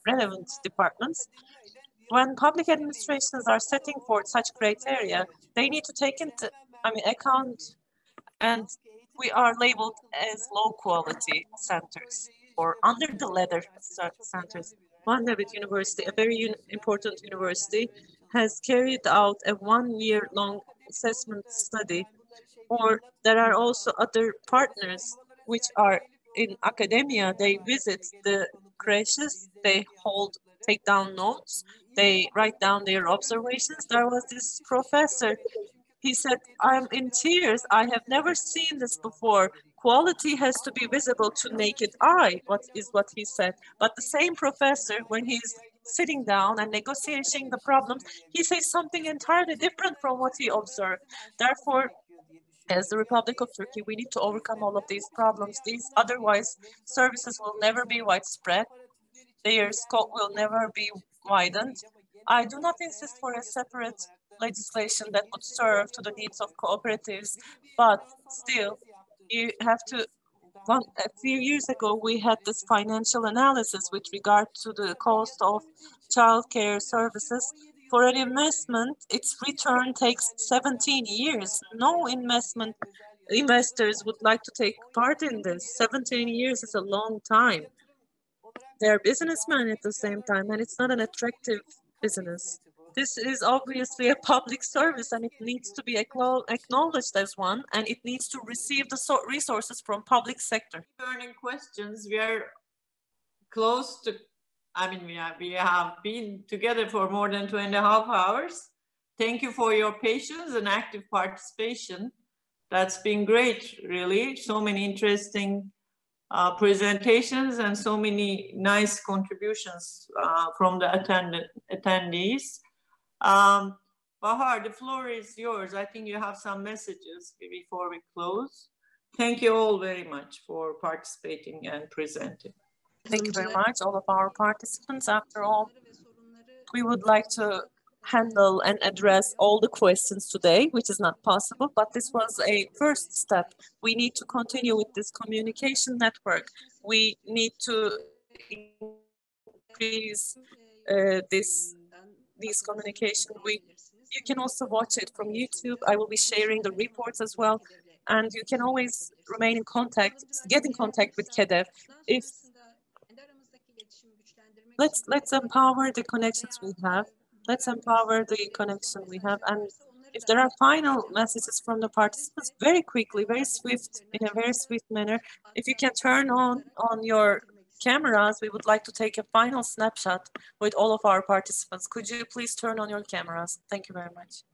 relevant departments. When public administrations are setting forth such criteria, they need to take into account, and we are labeled as low quality centers or under the ladder centers. Vanderbilt University, a very important university, has carried out a 1-year-long assessment study. Or there are also other partners which are in academia. They visit the creches, they take down notes, they write down their observations. There was this professor, he said, I'm in tears. I have never seen this before. Quality has to be visible to naked eye, what he said. But the same professor, when he's sitting down and negotiating the problems, he says something entirely different from what he observed. Therefore, as the Republic of Turkey, we need to overcome all of these problems. Otherwise, services will never be widespread. Their scope will never be widened. I do not insist for a separate legislation that would serve to the needs of cooperatives, but still, you have to. A few years ago, we had this financial analysis with regard to the cost of childcare services. For an investment, its return takes 17 years. No investors would like to take part in this. 17 years is a long time. They're businessmen at the same time, and it's not an attractive business. This is obviously a public service, and it needs to be acknowledged as one, and it needs to receive the resources from public sector. Burning questions. We are close to, we have been together for more than 2.5 hours. Thank you for your patience and active participation. That's been great, really. So many interesting presentations and so many nice contributions from the attendees. Bahar, the floor is yours. I think you have some messages before we close. Thank you all very much for participating and presenting. Thank you very much, all of our participants. After all, we would like to handle and address all the questions today, which is not possible, but this was a first step. We need to continue with this communication network. We need to increase these communication. You can also watch it from YouTube. I will be sharing the reports as well. And you can always remain in contact, get in contact with KEDV. Let's empower the connections we have. Let's empower the connection we have. And if there are final messages from the participants, very quickly, very swift, in a very swift manner, if you can turn on your cameras, we would like to take a final snapshot with all of our participants. Could you please turn on your cameras? Thank you very much.